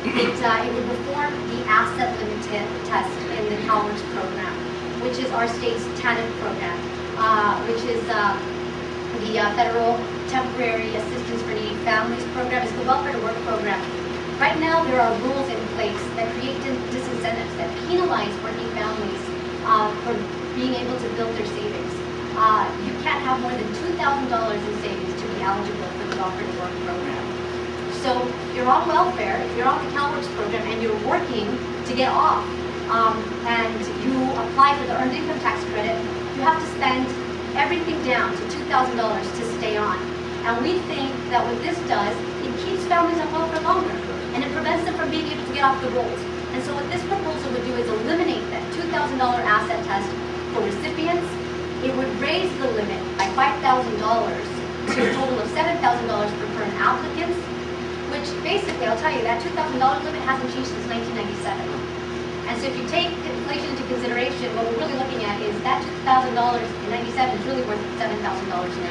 N: it would reform the asset limit test in the CalWORKS program, which is our state's TANF program, which is the Federal Temporary Assistance for Needy Families program. It's the Welfare to Work program. Right now, there are rules in place that create disincentives that penalize working families for being able to build their savings. You can't have more than $2,000 in savings to be eligible for the Welfare to Work program. So if you're on welfare, if you're on the CalWORKS program and you're working to get off, and you apply for the earned income tax credit, you have to spend everything down to $2,000 to stay on. And we think that what this does, it keeps families on welfare longer, and it prevents them from being able to get off the rolls. And so what this proposal would do is eliminate that $2,000 asset test for recipients. It would raise the limit by $5,000 to a total of $7,000 for current applicants, which basically, I'll tell you, that $2,000 limit hasn't changed since 1997. And so if you take inflation into consideration, what we're really looking at is that $2,000 in 97 is really worth $7,000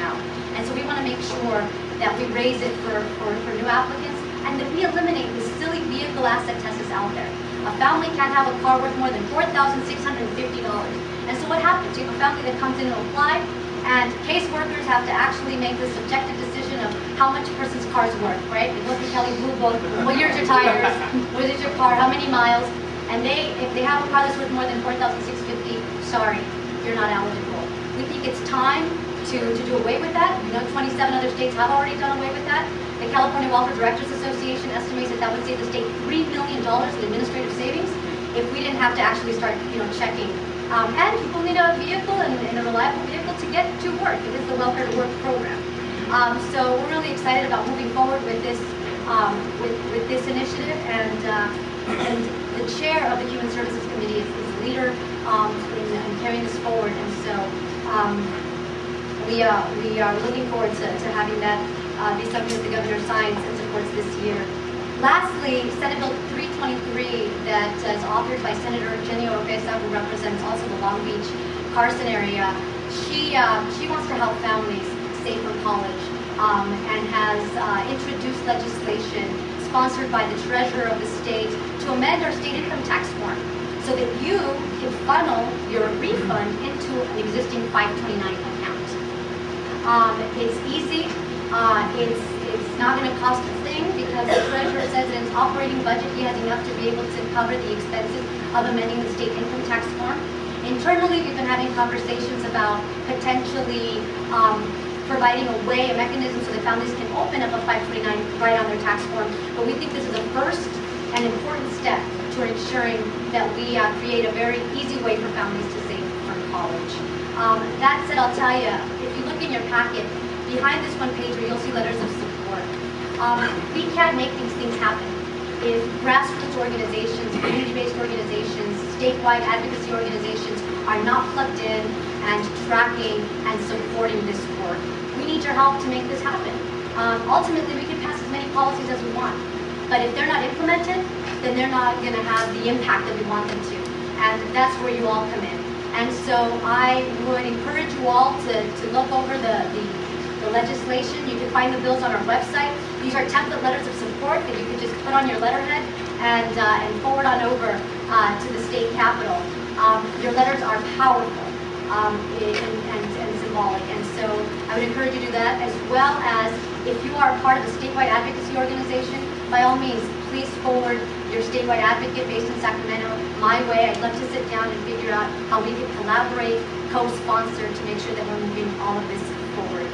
N: now. And so we want to make sure that we raise it for new applicants and that we eliminate the silly vehicle asset test that's out there. A family can't have a car worth more than $4,650. And so what happens? You have a family that comes in to apply, and caseworkers have to actually make the subjective decision of how much a person's car is worth, right? They look at Kelly Blue Book, what year's your tires, what is your car, how many miles, and if they have a car that's worth more than $4,650, sorry, you're not eligible. We think it's time to do away with that. We know 27 other states have already done away with that. The California Welfare Directors Association estimates that would save the state $3 million in administrative savings if we didn't have to actually start, checking. And people need a vehicle and a reliable vehicle to get to work. It is the Welfare to Work program. So we're really excited about moving forward with this initiative, and the chair of the Human Services Committee is the leader in carrying this forward. And so we are looking forward to having that be something that the governor signs and supports this year. Lastly, Senate Bill 323 that is authored by Senator Jenny Oropesa, who represents also the Long Beach Carson area. She wants to help families save for college and has introduced legislation sponsored by the treasurer of the state to amend our state income tax form so that you can funnel your refund into an existing 529 account. It's easy. It's not going to cost a thing because the treasurer says in his operating budget he has enough to be able to cover the expenses of amending the state income tax form. Internally, we've been having conversations about potentially providing a mechanism so that families can open up a 529 right on their tax form. But we think this is a first and important step toward ensuring that we create a very easy way for families to save for college. That said, I'll tell you, if you look in your packet, behind this one page where you'll see letters of support. We can't make these things happen if grassroots organizations, community-based organizations, statewide advocacy organizations are not plugged in and tracking and supporting this work. We need your help to make this happen. Ultimately, we can pass as many policies as we want, but if they're not implemented, then they're not going to have the impact that we want them to. And that's where you all come in. And so I would encourage you all to look over the legislation. You can find the bills on our website. These are template letters of support that you can just put on your letterhead and forward on over to the state capitol. Your letters are powerful and symbolic, and so I would encourage you to do that, as well as if you are part of a statewide advocacy organization, by all means, please forward your statewide advocate based in Sacramento my way. I'd love to sit down and figure out how we can collaborate, co-sponsor to make sure that we're moving all of this forward.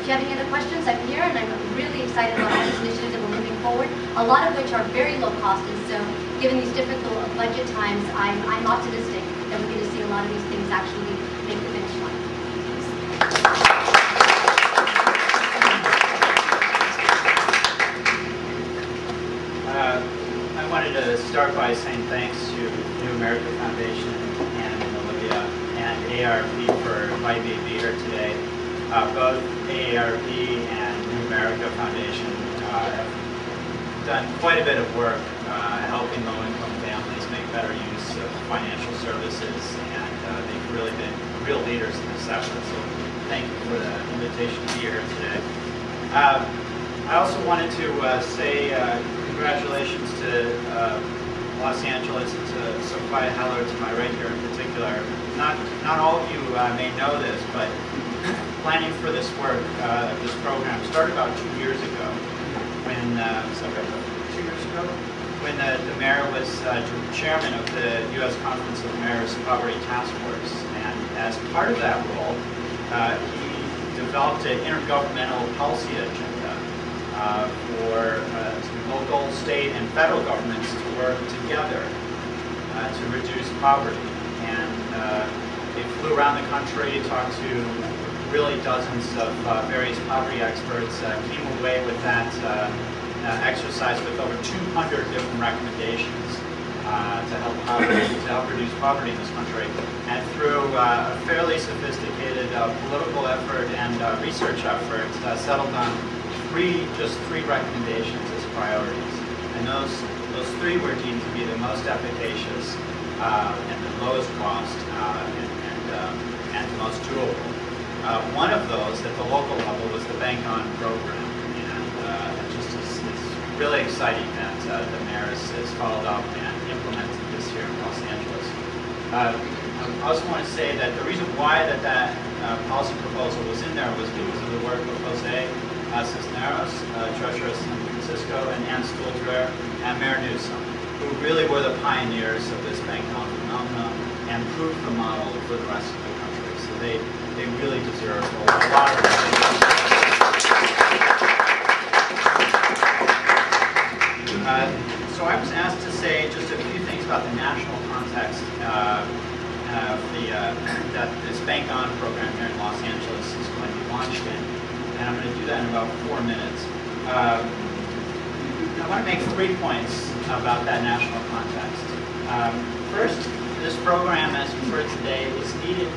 N: If you have any other questions, I'm here, and I'm really excited about all these initiatives that we're moving forward, a lot of which are very low cost. And so, given these difficult budget times, I'm optimistic that we're going to see a lot of these things actually make the finish line.
G: I wanted to start by saying thanks to New America Foundation and Olivia and AARP for inviting me to be here today. Both AARP and New America Foundation have done quite a bit of work helping low-income families make better use of financial services, and they've really been real leaders in this effort, so thank you for the invitation to be here today. I also wanted to say congratulations to Los Angeles and to Sophia Heller to my right here in particular. Not all of you may know this, but planning for this work, this program, started about 2 years ago when, when the mayor was chairman of the U.S. Conference of Mayors Poverty Task Force. And as part of that role, he developed an intergovernmental policy agenda for local, state, and federal governments to work together to reduce poverty. And they flew around the country, talked to really dozens of various poverty experts, came away with that exercise with over 200 different recommendations to help reduce poverty in this country. And through a fairly sophisticated political effort and research effort, settled on just three recommendations as priorities. And those three were deemed to be the most efficacious and the lowest cost and the most doable. One of those at the local level was the Bank On program, and it's really exciting that the mayor has followed up and implemented this here in Los Angeles. I also want to say that the reason why that policy proposal was in there was because of the work of Jose Cisneros, Treasurer of San Francisco, and Ann Stuhlsberg, and Mayor Newsom, who really were the pioneers of this bank-on phenomenon and proved the model for the rest of the country. So they really deserve a lot of recognition. So I was asked to say just a few things about the national context that this bank-on program here in Los Angeles is going to be launched in. And I'm going to do that in about 4 minutes. I want to make 3 points about that national context. First, this program, as you've heard today, is needed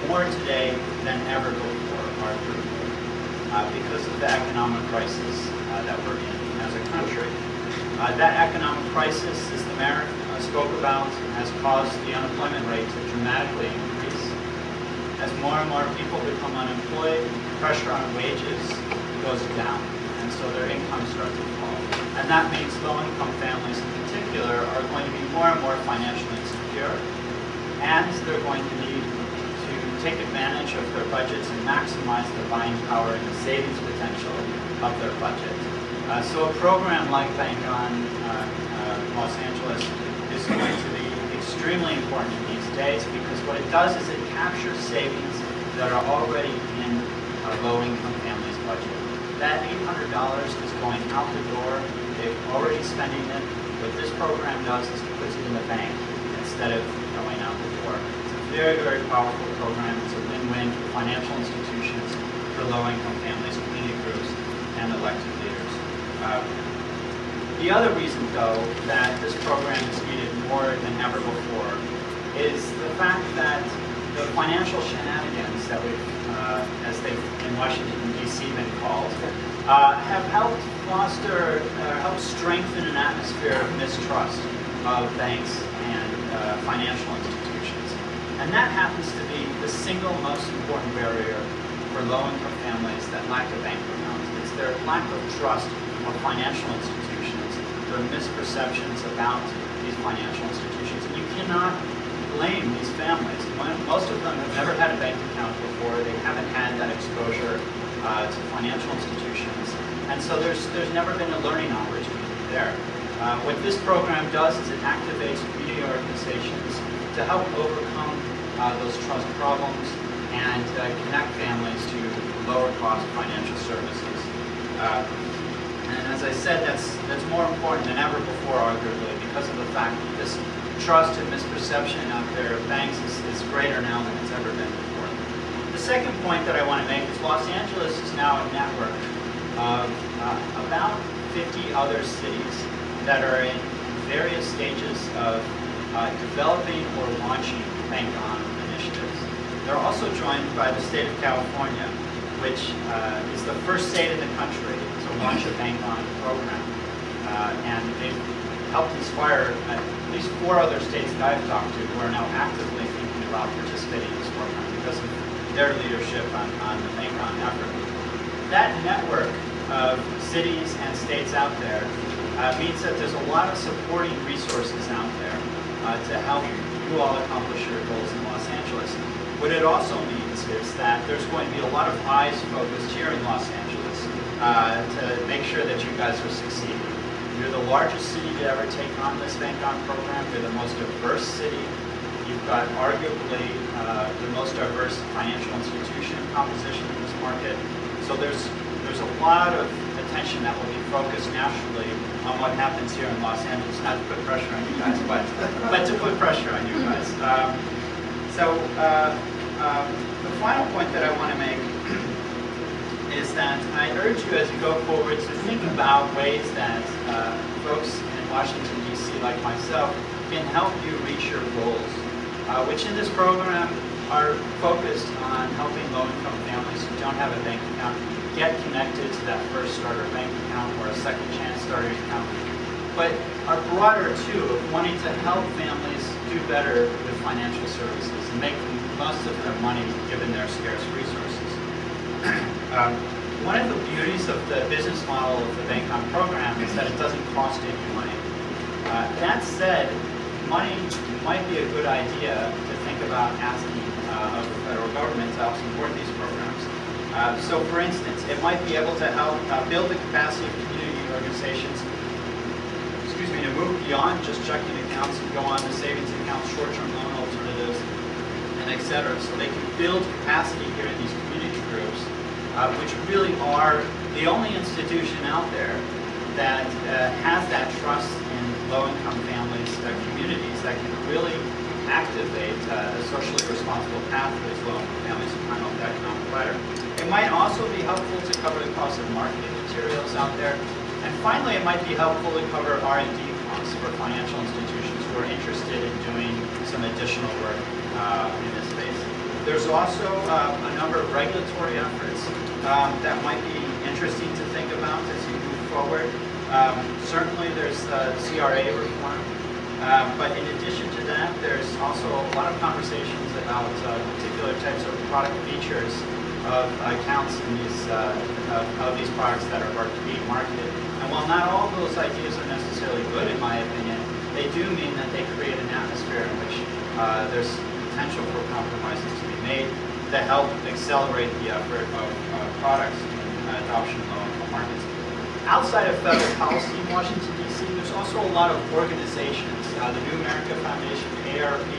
G: more today than ever before, arguably, because of the economic crisis that we're in as a country. That economic crisis, as the mayor spoke about, has caused the unemployment rate to dramatically increase. As more and more people become unemployed, pressure on wages goes down, and so their incomes start to fall. And that means low-income families in particular are going to be more and more financially insecure, and they're going to need to take advantage of their budgets and maximize the buying power and the savings potential of their budget. So a program like Bank on Los Angeles is going to be extremely important in these days, because what it does is it captures savings that are already in a low-income family's budget. That $800 is going out the door. They're already spending it. What this program does is it puts it in the bank instead of going out the door. It's a very, very powerful program. It's a win-win for financial institutions, for low-income families, community groups, and elected leaders. The other reason, though, that this program is needed more than ever before is the fact that the financial shenanigans that we've, as they've in Washington, D.C. been called, have helped foster, helped strengthen an atmosphere of mistrust of banks and financial institutions. And that happens to be the single most important barrier for low-income families that lack a bank account. It's their lack of trust of financial institutions, their misperceptions about these financial institutions. And you cannot blame these families. Most of them have never had a bank account before. They haven't had that exposure to financial institutions. And so there's never been a learning opportunity there. What this program does is it activates community organizations to help overcome those trust problems and connect families to lower cost financial services. And as I said, that's more important than ever before, arguably, because of the fact that this trust and misperception out there of banks is greater now than it's ever been before. The second point that I want to make is Los Angeles is now a network of about 50 other cities that are in various stages of developing or launching bank-on initiatives. They're also joined by the state of California, which is the first state in the country to launch a bank-on program. And they've helped inspire at least 4 other states that I've talked to who are now actively thinking about participating in this program because of their leadership on the bank-on effort. That network of cities and states out there means that there's a lot of supporting resources out there to help you all accomplish your goals in Los Angeles. What it also means is that there's going to be a lot of eyes focused here in Los Angeles to make sure that you guys are succeeding. You're the largest city to ever take on this bank-on program. You're the most diverse city. You've got arguably the most diverse financial institution composition in this market. So there's a lot of attention that will be focused nationally on what happens here in Los Angeles. Not to put pressure on you guys, but to put pressure on you guys. The final point that I want to make is that I urge you as you go forward to think about ways that folks in Washington, D.C. like myself can help you reach your goals, which in this program are focused on helping low-income families who don't have a bank account get connected to that first starter bank account or a second chance starter account, but are broader too, of wanting to help families do better with financial services and make the most of their money given their scarce resources. one of the beauties of the business model of the Bank On program is that it doesn't cost you any money. That said, money might be a good idea to think about asking of the federal government to help support these programs. So for instance, it might be able to help build the capacity of community organizations to move beyond just checking accounts and go on to savings accounts, short-term loan alternatives, and et cetera. So they can build capacity here in these community groups, which really are the only institution out there that has that trust in low-income families, communities that can really activate a socially responsible pathway as low-income families to climb up the economic ladder. It might also be helpful to cover the cost of marketing materials out there. And finally, it might be helpful to cover R&D costs for financial institutions who are interested in doing some additional work in this space. There's also a number of regulatory efforts that might be interesting to think about as you move forward. Certainly there's CRA reform, but in addition to that, there's also a lot of conversations about particular types of product features of accounts in these, of these products that are being marketed. And while not all of those ideas are necessarily good, in my opinion, they do mean that they create an atmosphere in which there's potential for compromises to be made to help accelerate the effort of products in adoption of low-income markets. Outside of federal policy in Washington, D.C., there's also a lot of organizations. The New America Foundation, ARP,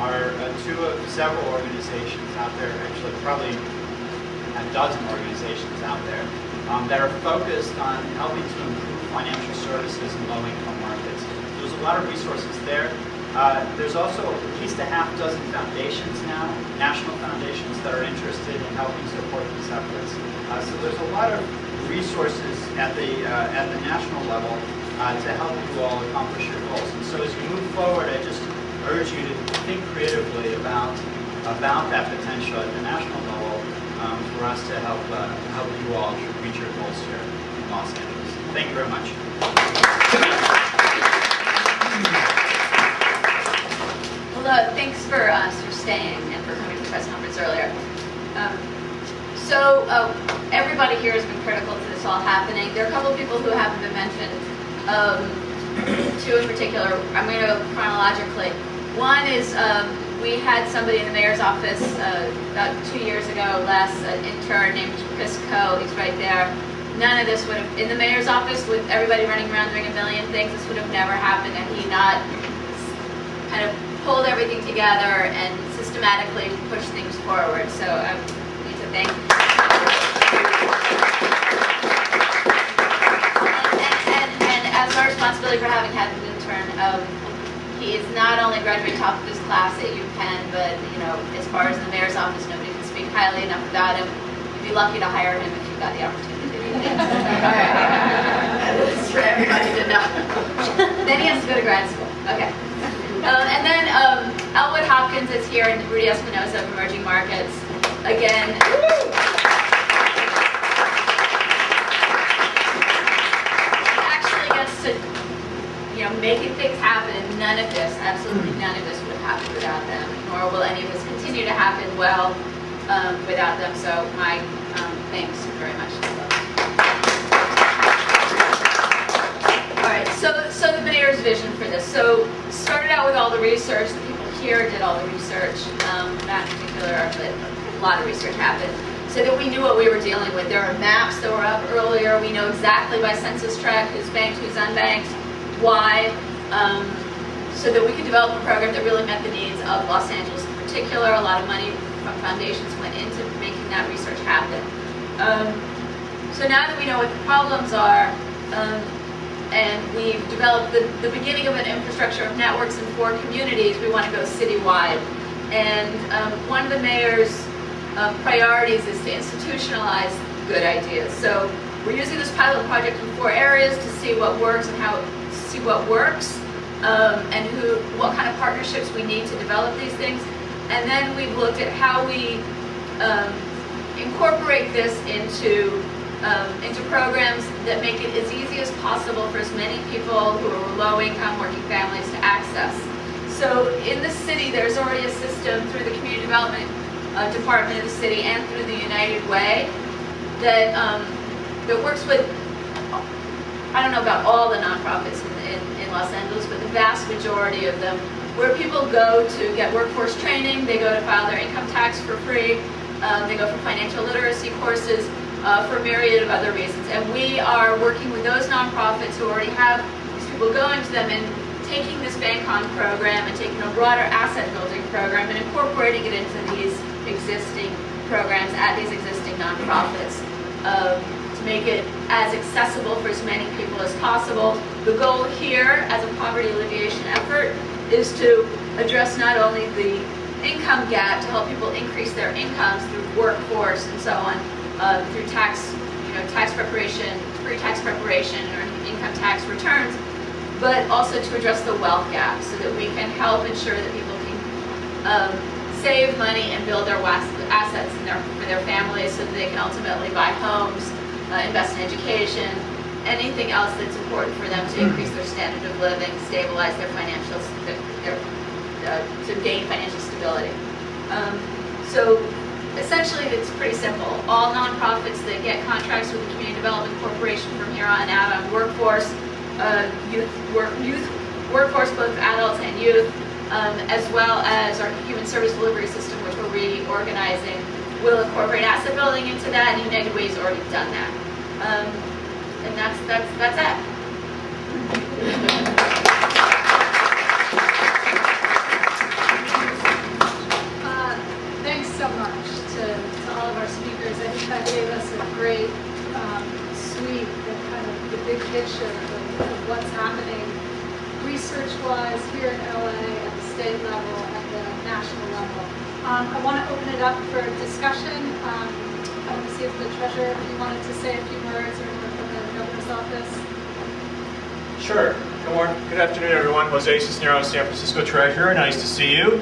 G: are two of several organizations out there, actually probably a dozen organizations out there, that are focused on helping to improve financial services in low-income markets. There's a lot of resources there. There's also at least a half dozen foundations now, national foundations, that are interested in helping support these efforts. So there's a lot of resources at the national level to help you all accomplish your goals. And so as you move forward, I just urge you to think creatively about that potential at the national level for us to help you all reach your goals here in Los Angeles. Thank you very much.
O: Hello, thanks for staying and for coming to the press conference earlier. Everybody here has been critical to this all happening. There are a couple of people who haven't been mentioned. Two in particular. I'm going to go chronologically. One is we had somebody in the mayor's office about 2 years ago, an intern named Chris Coe. He's right there. None of this would have, in the mayor's office with everybody running around doing a million things, this would have never happened had he not kind of pulled everything together and systematically pushed things forward. So I need to thank and as our responsibility for having had an intern, he is not only graduating top of his class at UPenn, but as far as the mayor's office, nobody can speak highly enough about him. You'd be lucky to hire him if you got the opportunity. That's for everybody to know. Then he has to go to grad school. Okay. And then Elwood Hopkins is here, and Rudy Espinosa of Emerging Markets. Again. Actually gets to making things happen. None of this, absolutely none of this would have happened without them, nor will any of this continue to happen well without them. So my thanks very much to them. All right, so the mayor's vision for this. So started out with all the research. The people here did all the research, not in particular, but a lot of research happened, so that we knew what we were dealing with. There are maps that were up earlier. We know exactly by census tract who's banked, who's unbanked, why, so that we could develop a program that really met the needs of Los Angeles in particular. A lot of money from foundations went into making that research happen. So now that we know what the problems are, and we've developed the beginning of an infrastructure of networks in 4 communities, we want to go citywide. And one of the mayor's priorities is to institutionalize good ideas. So we're using this pilot project in 4 areas to see what works and and what kind of partnerships we need to develop these things. And then we've looked at how we incorporate this into programs that make it as easy as possible for as many people who are low-income working families to access. So in the city, there's already a system through the Community Development Department of the city and through the United Way that that works with, I don't know about all the nonprofits in Los Angeles, but the vast majority of them, where people go to get workforce training, they go to file their income tax for free, they go for financial literacy courses, for a myriad of other reasons. And we are working with those nonprofits who already have these people going to them and taking this Bank-On program and taking a broader asset building program and incorporating it into these existing programs at these existing nonprofits to make it as accessible for as many people as possible. The goal here as a poverty alleviation effort is to address not only the income gap, to help people increase their incomes through workforce and so on, through tax, tax preparation, pre-tax preparation, or income tax returns, but also to address the wealth gap so that we can help ensure that people can save money and build their assets for their families so that they can ultimately buy homes, invest in education, anything else that's important for them to increase their standard of living, stabilize their financials, to gain financial stability. So essentially, it's pretty simple. All nonprofits that get contracts with the Community Development Corporation from here on out on workforce, workforce, both adults and youth, as well as our human service delivery system, which we're reorganizing, will incorporate asset building into that, and United Way's already done that. And that's it.
L: Thanks so much to all of our speakers. I think that gave us a great sweep of kind of the big picture of what's happening research-wise here in LA at the state level, at the national level. I want to open it up for discussion. I want to see if the treasurer, if you wanted to say a few words, or from the governor's office.
P: Sure. Good afternoon, everyone. Jose Cisneros, San Francisco Treasurer. Nice to see you.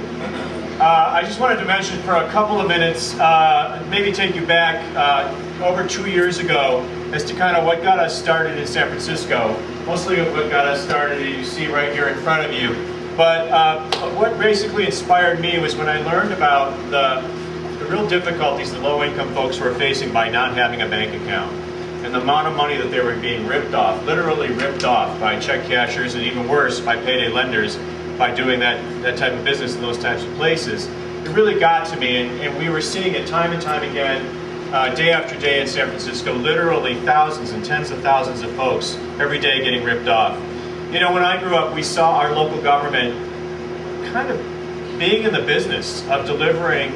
P: I just wanted to mention for a couple of minutes, maybe take you back over 2 years ago as to kind of what got us started in San Francisco. Mostly what got us started, you see right here in front of you. But what basically inspired me was when I learned about the real difficulties the low-income folks were facing by not having a bank account, and the amount of money that they were being ripped off, literally ripped off by check cashers, and even worse, by payday lenders, by doing that type of business in those types of places. It really got to me, and we were seeing it time and time again, day after day in San Francisco, literally thousands and tens of thousands of folks every day getting ripped off. You know, when I grew up, we saw our local government kind of being in the business of delivering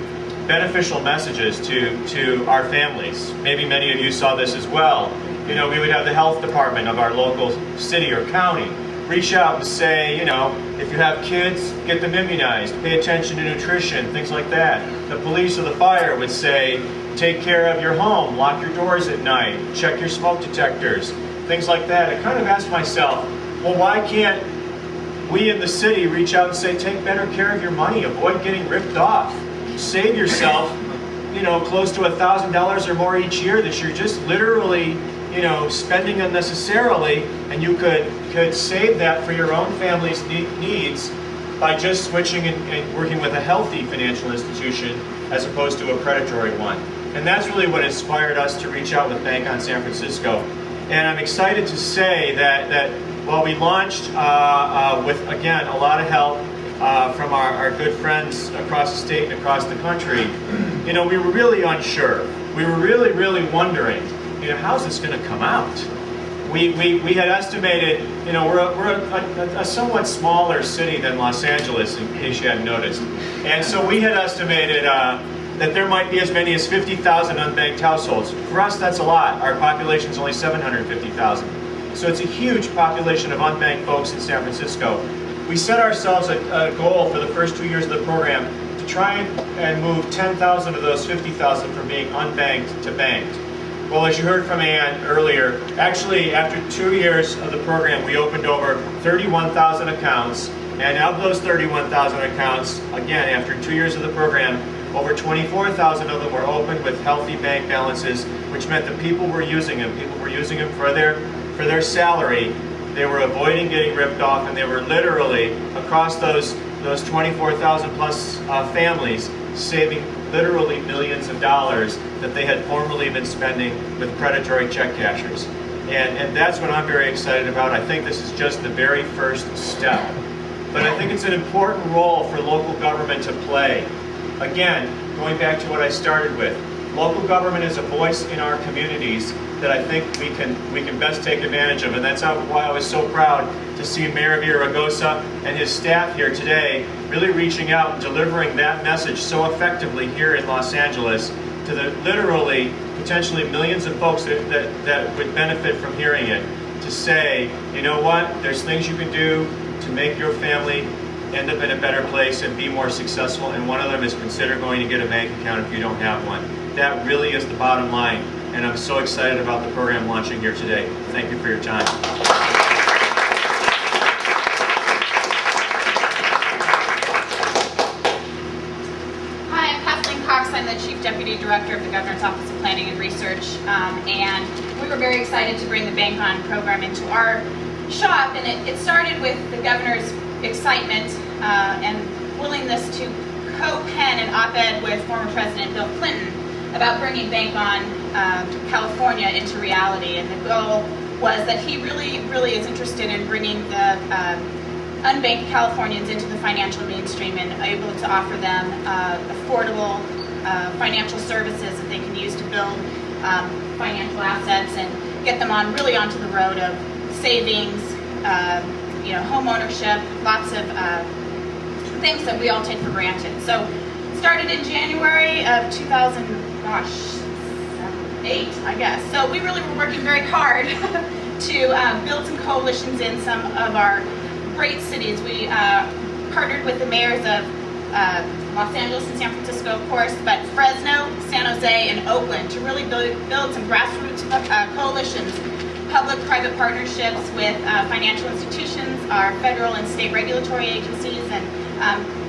P: beneficial messages to our families. Maybe many of you saw this as well. You know, we would have the health department of our local city or county reach out and say, you know, if you have kids, get them immunized, pay attention to nutrition, things like that. The police or the fire would say, take care of your home, lock your doors at night, check your smoke detectors, things like that. I kind of asked myself, well, why can't we in the city reach out and say, take better care of your money, avoid getting ripped off, save yourself, you know, close to $1,000 or more each year that you're just literally, you know, spending unnecessarily, and you could save that for your own family's needs by just switching and working with a healthy financial institution as opposed to a predatory one. And that's really what inspired us to reach out with Bank-On San Francisco. And I'm excited to say that while we launched with, again, a lot of help from our good friends across the state and across the country, you know, we were really unsure. We were really wondering, you know, how's this going to come out? We had estimated, you know, we're a somewhat smaller city than Los Angeles, in case you hadn't noticed. And so we had estimated that there might be as many as 50,000 unbanked households. For us, that's a lot. Our population is only 750,000. So it's a huge population of unbanked folks in San Francisco. We set ourselves a goal for the first 2 years of the program to try and move 10,000 of those 50,000 from being unbanked to banked. Well, as you heard from Ann earlier, actually after 2 years of the program, we opened over 31,000 accounts. And of those 31,000 accounts, again, after 2 years of the program, over 24,000 of them were opened with healthy bank balances, which meant that people were using them. People were using them for their salary. They were avoiding getting ripped off, and they were literally, across those 24,000 plus families, saving literally millions of dollars that they had formerly been spending with predatory check cashers. And that's what I'm very excited about. I think this is just the very first step. But I think it's an important role for local government to play. Again, going back to what I started with, local government is a voice in our communities that I think we can best take advantage of. And that's why I was so proud to see Mayor Villaraigosa and his staff here today really reaching out and delivering that message so effectively here in Los Angeles to the literally, potentially millions of folks that would benefit from hearing it, to say, you know what, there's things you can do to make your family end up in a better place and be more successful, and one of them is consider going to get a bank account if you don't have one. That really is the bottom line, and I'm so excited about the program launching here today. Thank you for your time.
Q: I'm the Chief Deputy Director of the Governor's Office of Planning and Research, and we were very excited to bring the Bank On program into our shop, and it started with the Governor's excitement and willingness to co-pen an op-ed with former President Bill Clinton about bringing Bank On California into reality, and the goal was that he really is interested in bringing the unbanked Californians into the financial mainstream and able to offer them affordable financial services that they can use to build financial assets and get them really onto the road of savings, home ownership, lots of things that we all take for granted. So it started in January of 2008, I guess. So we really were working very hard to build some coalitions in some of our great cities. We partnered with the mayors of Los Angeles and San Francisco, of course, but Fresno, San Jose, and Oakland to really build some grassroots coalitions, public-private partnerships with financial institutions, our federal and state regulatory agencies, and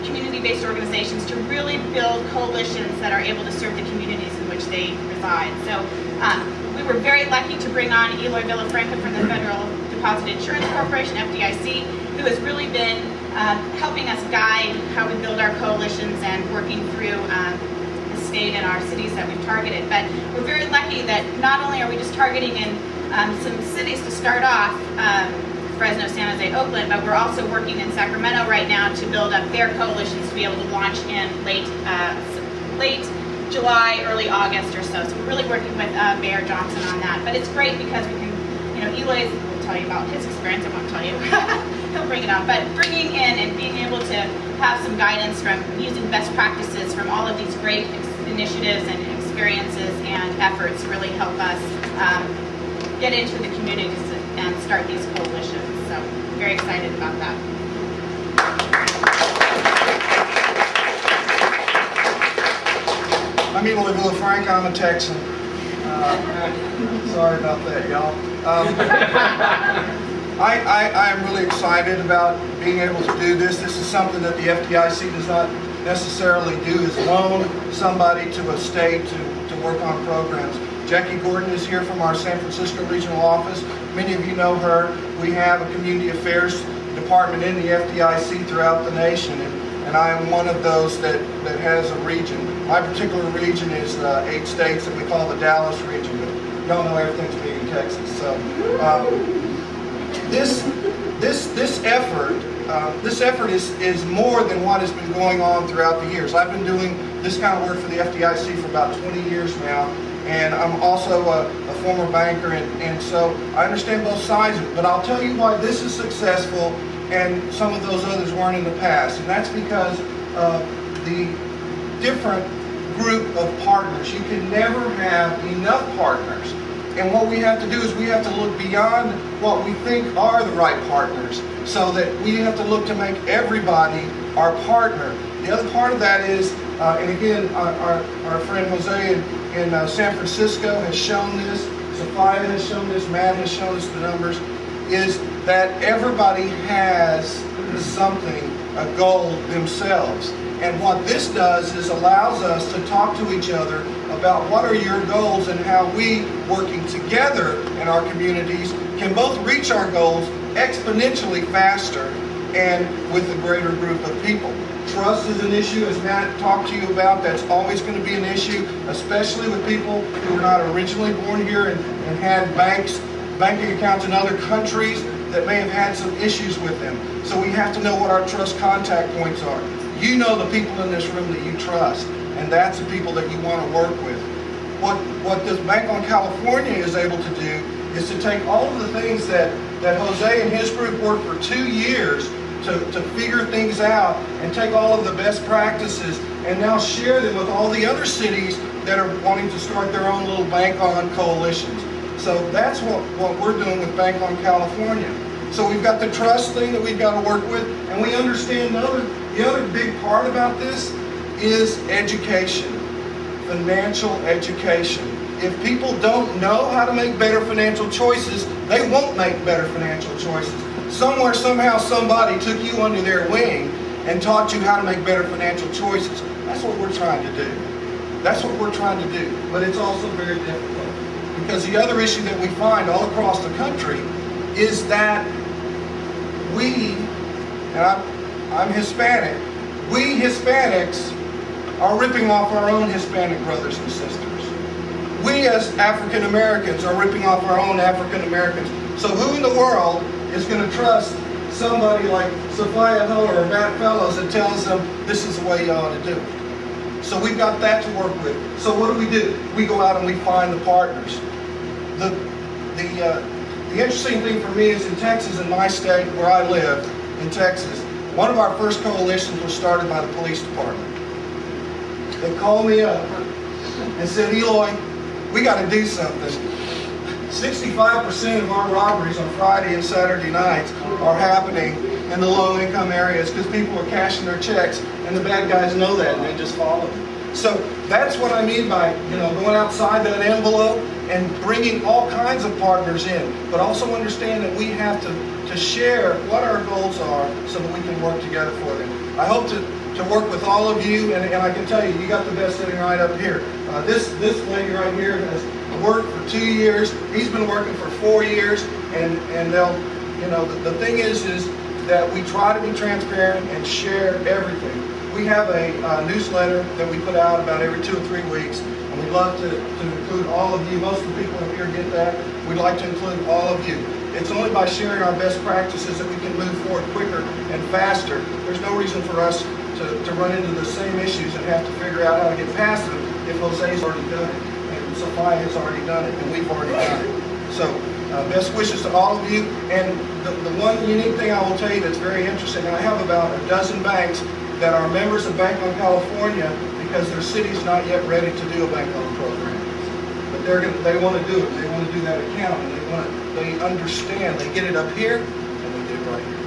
Q: community-based organizations to really build coalitions that are able to serve the communities in which they reside. So we were very lucky to bring on Eloy Villafranca from the Federal Deposit Insurance Corporation, FDIC, who has really been helping us guide how we build our coalitions and working through the state and our cities that we've targeted. But we're very lucky that not only are we just targeting in some cities to start off, Fresno, San Jose, Oakland, but we're also working in Sacramento right now to build up their coalitions to be able to launch in late July, early August or so. So we're really working with Mayor Johnson on that. But it's great because we can, Eloy will tell you about his experience. I won't tell you. He'll bring it up. But bringing in and being able to have some guidance from using best practices from all of these great initiatives and experiences and efforts really help us get into the communities and start these coalitions. So I'm very excited about that.
R: I'm Eloy Villafranca. I'm a Texan. Sorry about that, y'all. I'm really excited about being able to do this. This is something that the FDIC does not necessarily do, is loan somebody to a state to work on programs. Jackie Gordon is here from our San Francisco regional office. Many of you know her. We have a community affairs department in the FDIC throughout the nation, and I am one of those that has a region. My particular region is 8 states that we call the Dallas region, but y'all know everything's big in Texas. So this effort is more than what has been going on throughout the years. I've been doing this kind of work for the FDIC for about 20 years now, and I'm also a former banker, and so I understand both sides of it. But I'll tell you why this is successful and some of those others weren't in the past, and that's because of the different group of partners. You can never have enough partners. And what we have to do is we have to look beyond what we think are the right partners, so that we have to look to make everybody our partner. The other part of that is, and again, our friend Jose in San Francisco has shown this, Sophia has shown this, Matt has shown us the numbers, is that everybody has something, a goal themselves. And what this does is allows us to talk to each other about what are your goals and how we, working together in our communities, can both reach our goals exponentially faster and with a greater group of people. Trust is an issue, as Matt talked to you about. That's always going to be an issue, especially with people who were not originally born here and had banking accounts in other countries that may have had some issues with them. So we have to know what our trust contact points are. You know the people in this room that you trust, and that's the people that you want to work with. What this Bank on California is able to do is to take all of the things that Jose and his group worked for 2 years to figure things out and take all of the best practices and now share them with all the other cities that are wanting to start their own little Bank on coalitions. So that's what we're doing with Bank on California. So we've got the trust thing that we've got to work with, and we understand the other big part about this is education, financial education. If people don't know how to make better financial choices, they won't make better financial choices. Somewhere, somehow, somebody took you under their wing and taught you how to make better financial choices. That's what we're trying to do. That's what we're trying to do. But it's also very difficult. Because the other issue that we find all across the country is that we, and I'm Hispanic, we Hispanics are ripping off our own Hispanic brothers and sisters. We as African Americans are ripping off our own African Americans. So who in the world is going to trust somebody like Sophia Huller or Matt Fellows that tells them this is the way you ought to do it? So we've got that to work with. So what do? We go out and we find the partners. The interesting thing for me is in Texas, in my state where I live, in Texas, one of our first coalitions was started by the police department. They called me up and said, Eloy, we got to do something. 65% of our robberies on Friday and Saturday nights are happening in the low-income areas because people are cashing their checks, and the bad guys know that, and they just follow them. So that's what I mean by going outside that envelope and bringing all kinds of partners in, but also understand that we have to share what our goals are so that we can work together for them. I hope to work with all of you, and I can tell you, you got the best sitting right up here. This lady right here has worked for 2 years. He's been working for 4 years, and they'll, the thing is that we try to be transparent and share everything. We have a newsletter that we put out about every 2 or 3 weeks, and we'd love to include all of you. Most of the people up here get that. We'd like to include all of you. It's only by sharing our best practices that we can move forward quicker and faster. There's no reason for us to run into the same issues and have to figure out how to get past them if Jose's already done it, and Sophia has already done it, and we've already done it. So best wishes to all of you. And the one unique thing I will tell you that's very interesting, I have about a dozen banks that are members of Bank on California because their city's not yet ready to do a bank loan program. But they want to do it. They want to do that account, and they understand. They get it up here, and they get it right here.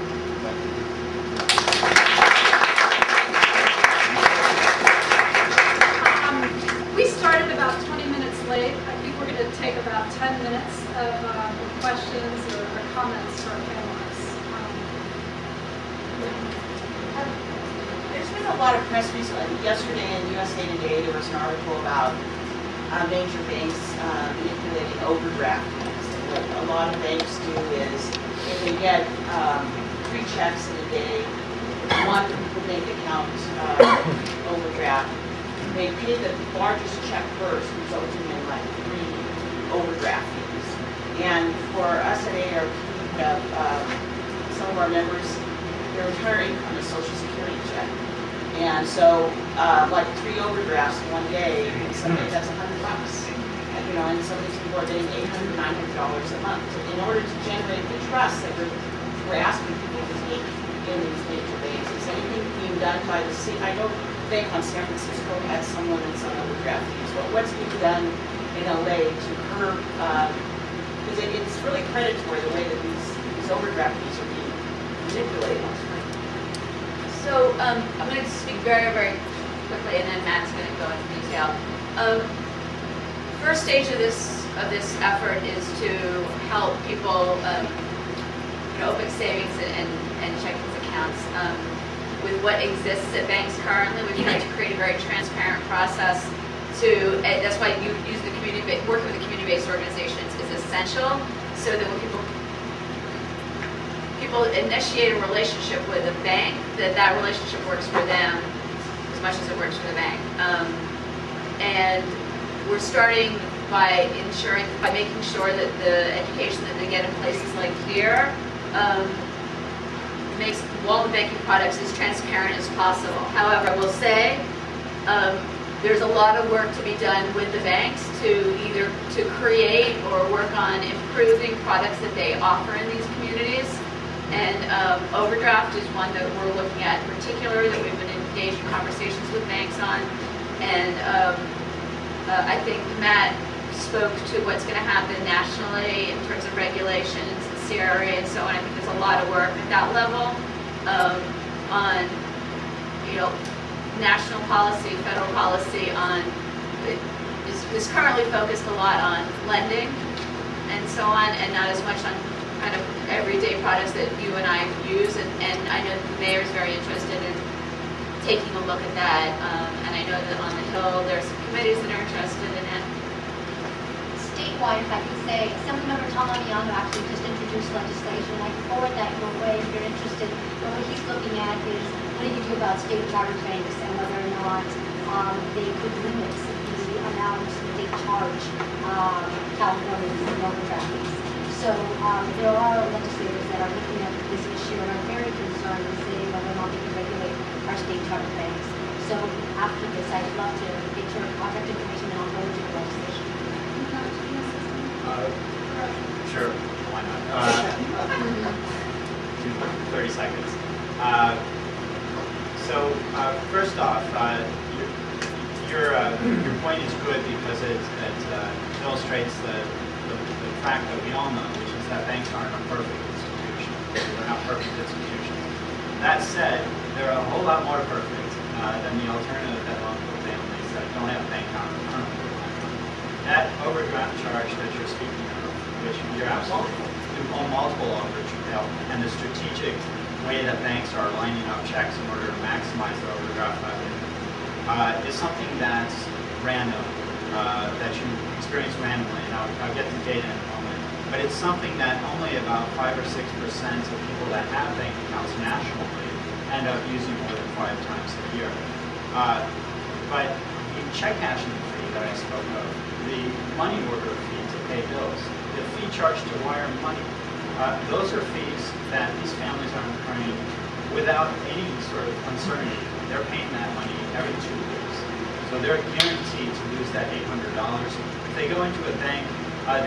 L: We started about 20 minutes late. I think we're going to take about 10 minutes of questions or comments to our panelists.
S: There's been a lot of press recently. Yesterday in USA Today, there was an article about major banks manipulating overdraft fees. What a lot of banks do is if they get 3 checks in a day, one bank account overdraft, they pay the largest check first, resulting in like 3 overdraft fees. And for us at ARP, we have some of our members, their entire income is Social Security check. And so, like 3 overdrafts in one day, some days that's $100. And some of these people are getting $800, $900 a month. In order to generate the trust that we're asking people to take in these major banks, is anything being done by the city? I know Bank on San Francisco had someone in some overdraft fees. Well, what's being done in LA to curb? Because it's really predatory the way that these overdraft fees are being manipulated.
O: So I'm going to speak very, very quickly, and then Matt's going to go into detail. First stage of this effort is to help people open savings and checking accounts. With what exists at banks currently, we've tried to create a very transparent process that's why you use the working with the community-based organizations is essential, so that when people people initiate a relationship with a bank, that relationship works for them as much as it works for the bank. And we're starting by making sure that the education that they get in places like here makes all the banking products as transparent as possible. However, I will say there's a lot of work to be done with the banks to create or work on improving products that they offer in these communities. And overdraft is one that we're looking at in particular, that we've been engaged in conversations with banks on. And I think Matt spoke to what's going to happen nationally in terms of regulations and CRA and so on. I think there's a lot of work at that level on, national policy, federal policy on, is currently focused a lot on lending and so on, and not as much on kind of everyday products that you and I use. And I know the mayor is very interested in taking a look at that. And I know that on the Hill, there are some committees that are interested in it.
N: Statewide, if I can say, Assemblymember Tom Amiano actually just introduced legislation. I can forward that your way if you're interested. But what he's looking at is what do you do about state chartered banks and whether or not they could limit the amount that they charge Californians and overdraft fees. So there are legislators that are looking at this issue and are very concerned and saying whether or not they can regulate our state chartered banks. So after this, I'd love to get your contact information and I'll go into the legislation.
G: Sure, why not? 30 seconds. So first off, your point is good because it illustrates the fact that we all know, which is that banks aren't a perfect institution. They're not perfect institutions. That said, they're a whole lot more perfect than the alternative that local families that don't have a bank account are currently relying on. That overdraft charge that you're speaking of, which you're absolutely on multiple overdraft and the strategic way that banks are lining up checks in order to maximize the overdraft revenue is something that's random, that you experience randomly, and I'll get the data in a moment. But it's something that only about 5 or 6% of people that have bank accounts nationally end up using more than 5 times a year. But the check cashing fee that I spoke of, the money order fee to pay bills, the fee charged to wire money, those are fees that these families are incurring without any sort of uncertainty. They're paying that money every 2 weeks. So they're guaranteed to lose that $800. If they go into a bank,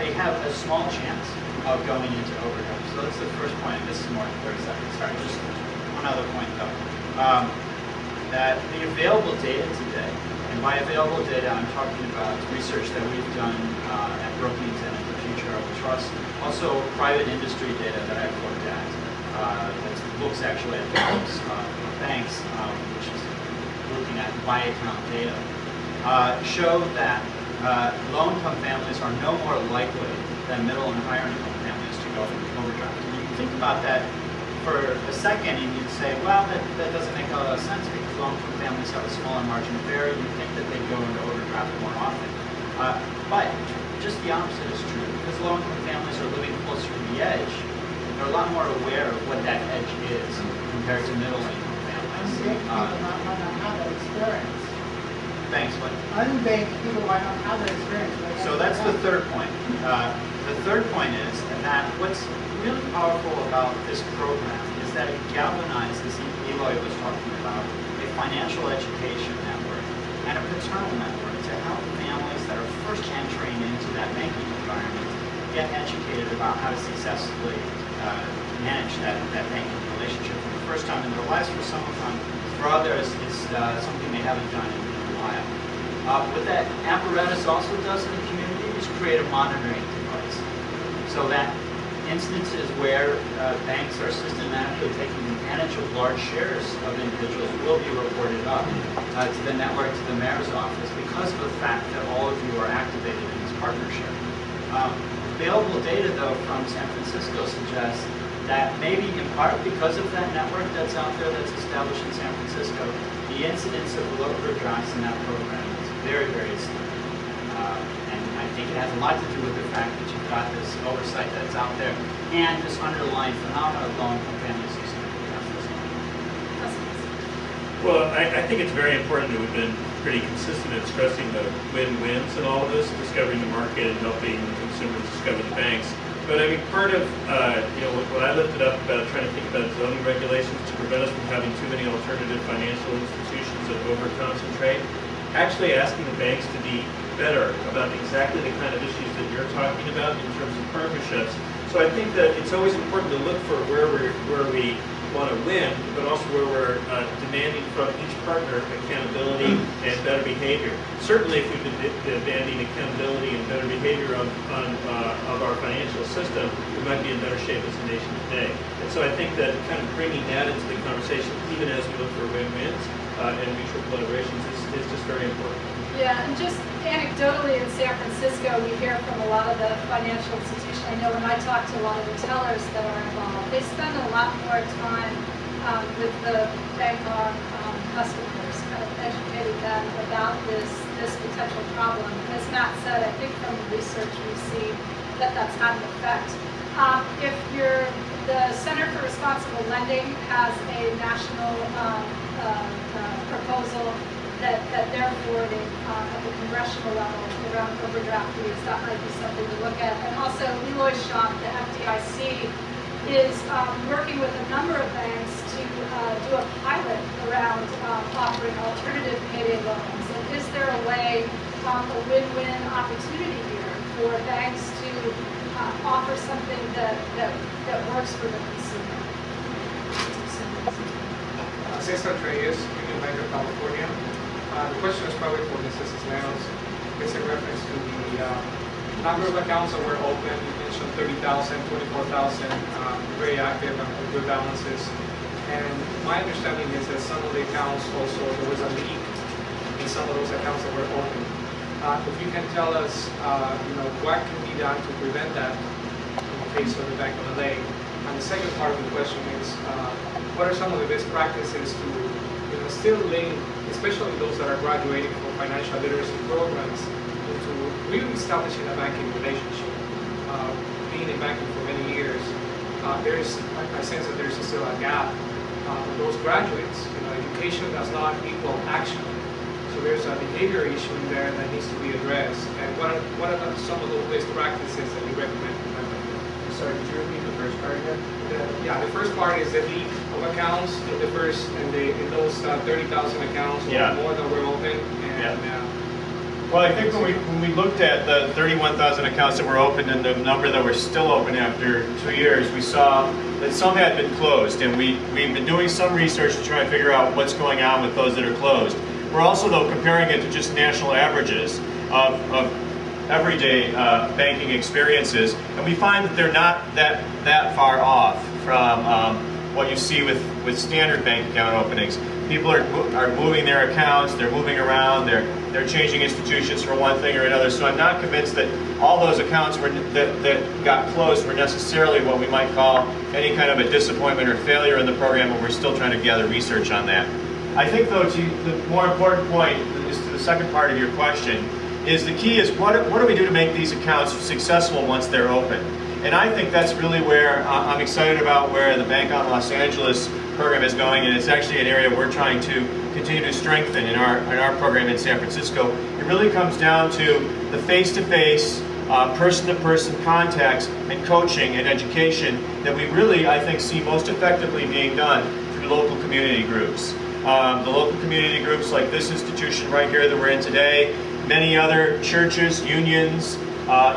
G: they have a small chance of going into overdraft. So that's the first point. This is more than 30 seconds. Sorry, just one other point though. That the available data today, and by available data I'm talking about research that we've done at Brookings and at the Future of Trust, also private industry data that I've looked at, that looks actually at the books of banks, which is looking at by account data, show that low-income families are no more likely than middle and higher income families to go into overdraft. And you can think about that for a second and you'd say, well, that doesn't make a lot of sense because low-income families have a smaller margin of error. You'd think that they'd go into overdraft more often. But just the opposite is true. Because low-income families are living closer to the edge, they're a lot more aware of what that edge is compared to middle-income families.
T: Unbanked people might not have that experience.
G: Thanks, what?
T: Unbanked people might not have that experience.
G: So that's the third point. The third point is that what's really powerful about this program is that it galvanizes, as Eloy was talking about, a financial education network and a paternal network to help families that are first entering into that banking environment get educated about how to successfully manage that banking relationship for the first time in their lives. For some of them, for others, it's something they haven't done in a while. What that apparatus also does in the community is create a monitoring device so that instances where banks are systematically taking advantage of large shares of individuals will be reported up to the network, to the mayor's office, because of the fact that all of you are activated in this partnership. Available data, though, from San Francisco suggests that maybe in part because of that network that's out there that's established in San Francisco, the incidence of overdrafts in that program is very, very slim. And I think it has a lot to do with the fact that you've got this oversight that's out there and this underlying phenomenon of low-income families using it.
M: Well, I think it's very important that we've been pretty consistent in stressing the win-wins in all of this, discovering the market and helping consumers discover the banks. But I mean, part of what I lifted up about trying to think about zoning regulations to prevent us from having too many alternative financial institutions that over-concentrate, actually asking the banks to be better about exactly the kind of issues that you're talking about in terms of partnerships. So I think that it's always important to look for where we want to win, but also where we're demanding from each partner accountability and better behavior. Certainly, if we've been demanding accountability and better behavior of our financial system, we might be in better shape as a nation today. And so I think that kind of bringing that into the conversation, even as we look for win-wins and mutual collaborations, is just very important.
L: Yeah, and just anecdotally in San Francisco, we hear from a lot of the financial institutions. I know when I talk to a lot of the tellers that are involved, they spend a lot more time with the bank on customers, kind of educating them about this potential problem. And as Matt said, I think from the research we see that that's had an effect. If the Center for Responsible Lending has a national proposal that they're forwarding at the congressional level around overdraft fees, that might be something to look at. And also, Eloy Shop, the FDIC, is working with a number of banks to do a pilot around offering alternative payday loans. And is there a way, a win-win opportunity here for banks to offer something that works for the consumer?
U: Cesar Reyes, Union Bank of California. The question is probably for Mrs. Cisneros. It's in reference to the number of accounts that were open. You mentioned 30,000, 24,000, very active and good balances. And my understanding is that some of the accounts also, there was a leak in some of those accounts that were open. If you can tell us, what can be done to prevent that in the case of the Bank of LA. And the second part of the question is, what are some of the best practices to still link, especially those that are graduating from financial literacy programs, into really establishing a banking relationship. Being in banking for many years, I sense that there's still a gap for those graduates. Education does not equal action. So there's a behavior issue in there that needs to be addressed. And what are some of those best practices that you recommend?
I: Sorry, could you repeat the first part again?
U: The first part is the leak of accounts in those 30,000 accounts, more that were open.
P: Well, I think when we looked at the 31,000 accounts that were open and the number that were still open after 2 years, we saw that some had been closed, and we've been doing some research to try and figure out what's going on with those that are closed. We're also, though, comparing it to just national averages of everyday banking experiences, and we find that they're not that far off from what you see with standard bank account openings. People are moving their accounts, they're moving around, they're changing institutions for one thing or another. So I'm not convinced that all those accounts that got closed were necessarily what we might call any kind of a disappointment or failure in the program, but we're still trying to gather research on that. I think, though, the more important point is to the second part of your question, is the key is what do we do to make these accounts successful once they're open? And I think that's really where I'm excited about where the Bank on Los Angeles program is going, and it's actually an area we're trying to continue to strengthen in our program in San Francisco. It really comes down to the face-to-face, person-to-person contacts and coaching and education that we really, I think, see most effectively being done through local community groups. The local community groups like this institution right here that we're in today, many other churches, unions,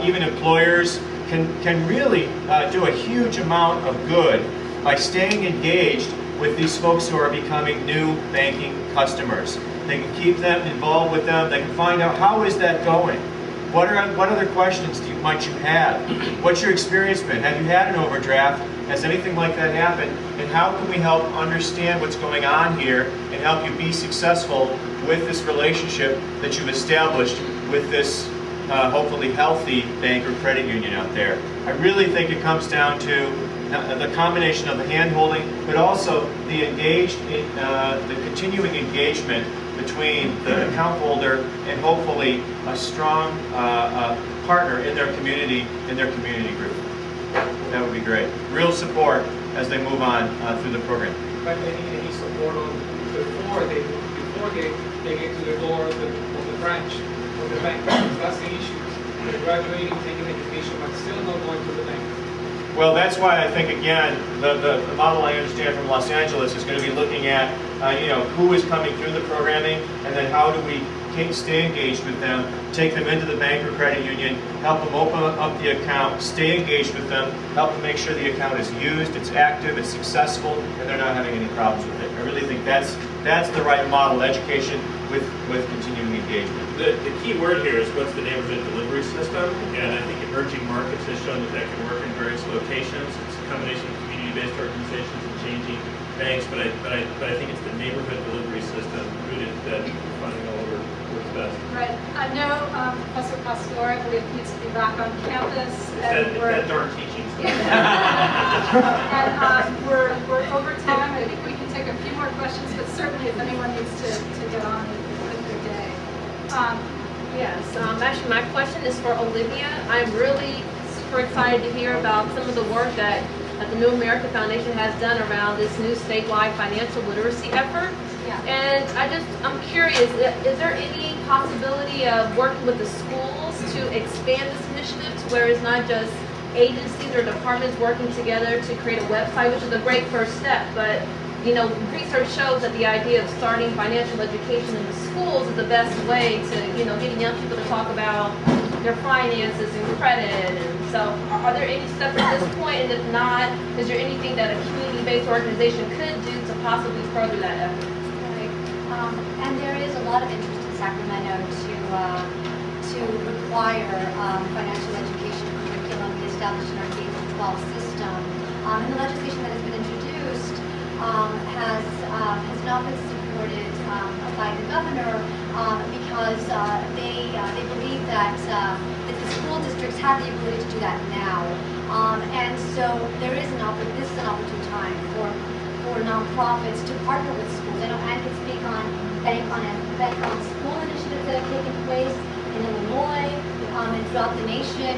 P: even employers can really do a huge amount of good by staying engaged with these folks who are becoming new banking customers. They can keep them involved with them. They can find out how is that going. What other questions might you have? What's your experience been? Have you had an overdraft? Has anything like that happened? And how can we help understand what's going on here and help you be successful with this relationship that you've established with this hopefully healthy bank or credit union out there? I really think it comes down to the combination of the hand-holding, but also the the continuing engagement between the account holder and hopefully a strong partner in their community group. That would be great. Real support as they move on through the program.
U: But they need any support on before they get to the door of the branch or the bank. That's the issue. They're graduating, taking education, but still not going to the bank.
P: Well, that's why I think, again, the model I understand from Los Angeles is going to be looking at, who is coming through the programming, and then how do we stay engaged with them, take them into the bank or credit union, help them open up the account, stay engaged with them, help them make sure the account is used, it's active, it's successful, and they're not having any problems with it. I really think that's the right model, education with continuing engagement.
M: The key word here is what's the neighborhood delivery system, and I think emerging markets has shown that can work in various locations. It's a combination of community-based organizations and changing banks, but I think it's the neighborhood delivery system rooted that we're finding all over works best.
L: Right. I know Professor Pastore believes needs to be back on campus.
M: It's that darn teaching stuff.
L: And we're over time. I think we can take a few more questions, but certainly if anyone needs to get on with their day.
D: Yes, actually my question is for Olivia. I'm really super excited to hear about some of the work that the New America Foundation has done around this new statewide financial literacy effort.
N: Yeah.
D: And I'm curious, is there any possibility of working with the schools to expand this initiative to where it's not just agencies or departments working together to create a website, which is a great first step, but research shows that the idea of starting financial education in the schools is the best way to, getting young people to talk about their finances and credit. And so, are there any steps at this point? And if not, is there anything that a community-based organization could do to possibly further that effort?
N: Right. And there is a lot of interest in Sacramento to require financial education curriculum established in our K-12 system. And the legislation that has been introduced has not been supported by the governor because they believe that the school districts have the ability to do that now, and so this is an opportune time for nonprofits to partner with schools. I know Ann can speak on bank on school initiatives that have taken place in Illinois and throughout the nation,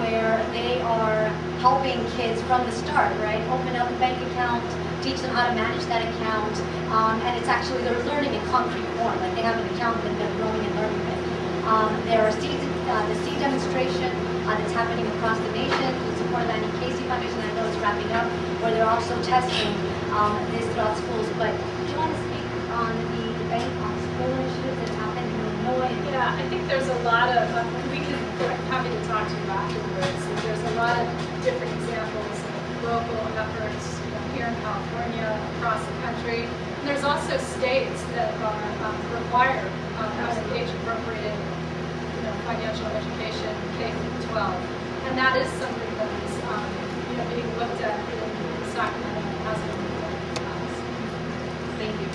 N: where they are helping kids from the start, right? Open up a bank account, teach them how to manage that account, and it's actually, they're learning in concrete form, like they have an account that they're growing and learning with. There are the seed demonstration that's happening across the nation with support of the Annie Casey Foundation. I know it's wrapping up, where they're also testing this throughout schools. But do you want to speak on the bank on school initiatives that happened in Illinois?
L: Yeah, I think there's a lot of, I'm happy to talk to you afterwards. There's a lot of different examples of local efforts here in California, across the country. And there's also states that are require age-appropriate financial education K-12. And that is something that is being looked at in Sacramento and has been looked at in the past. Thank you.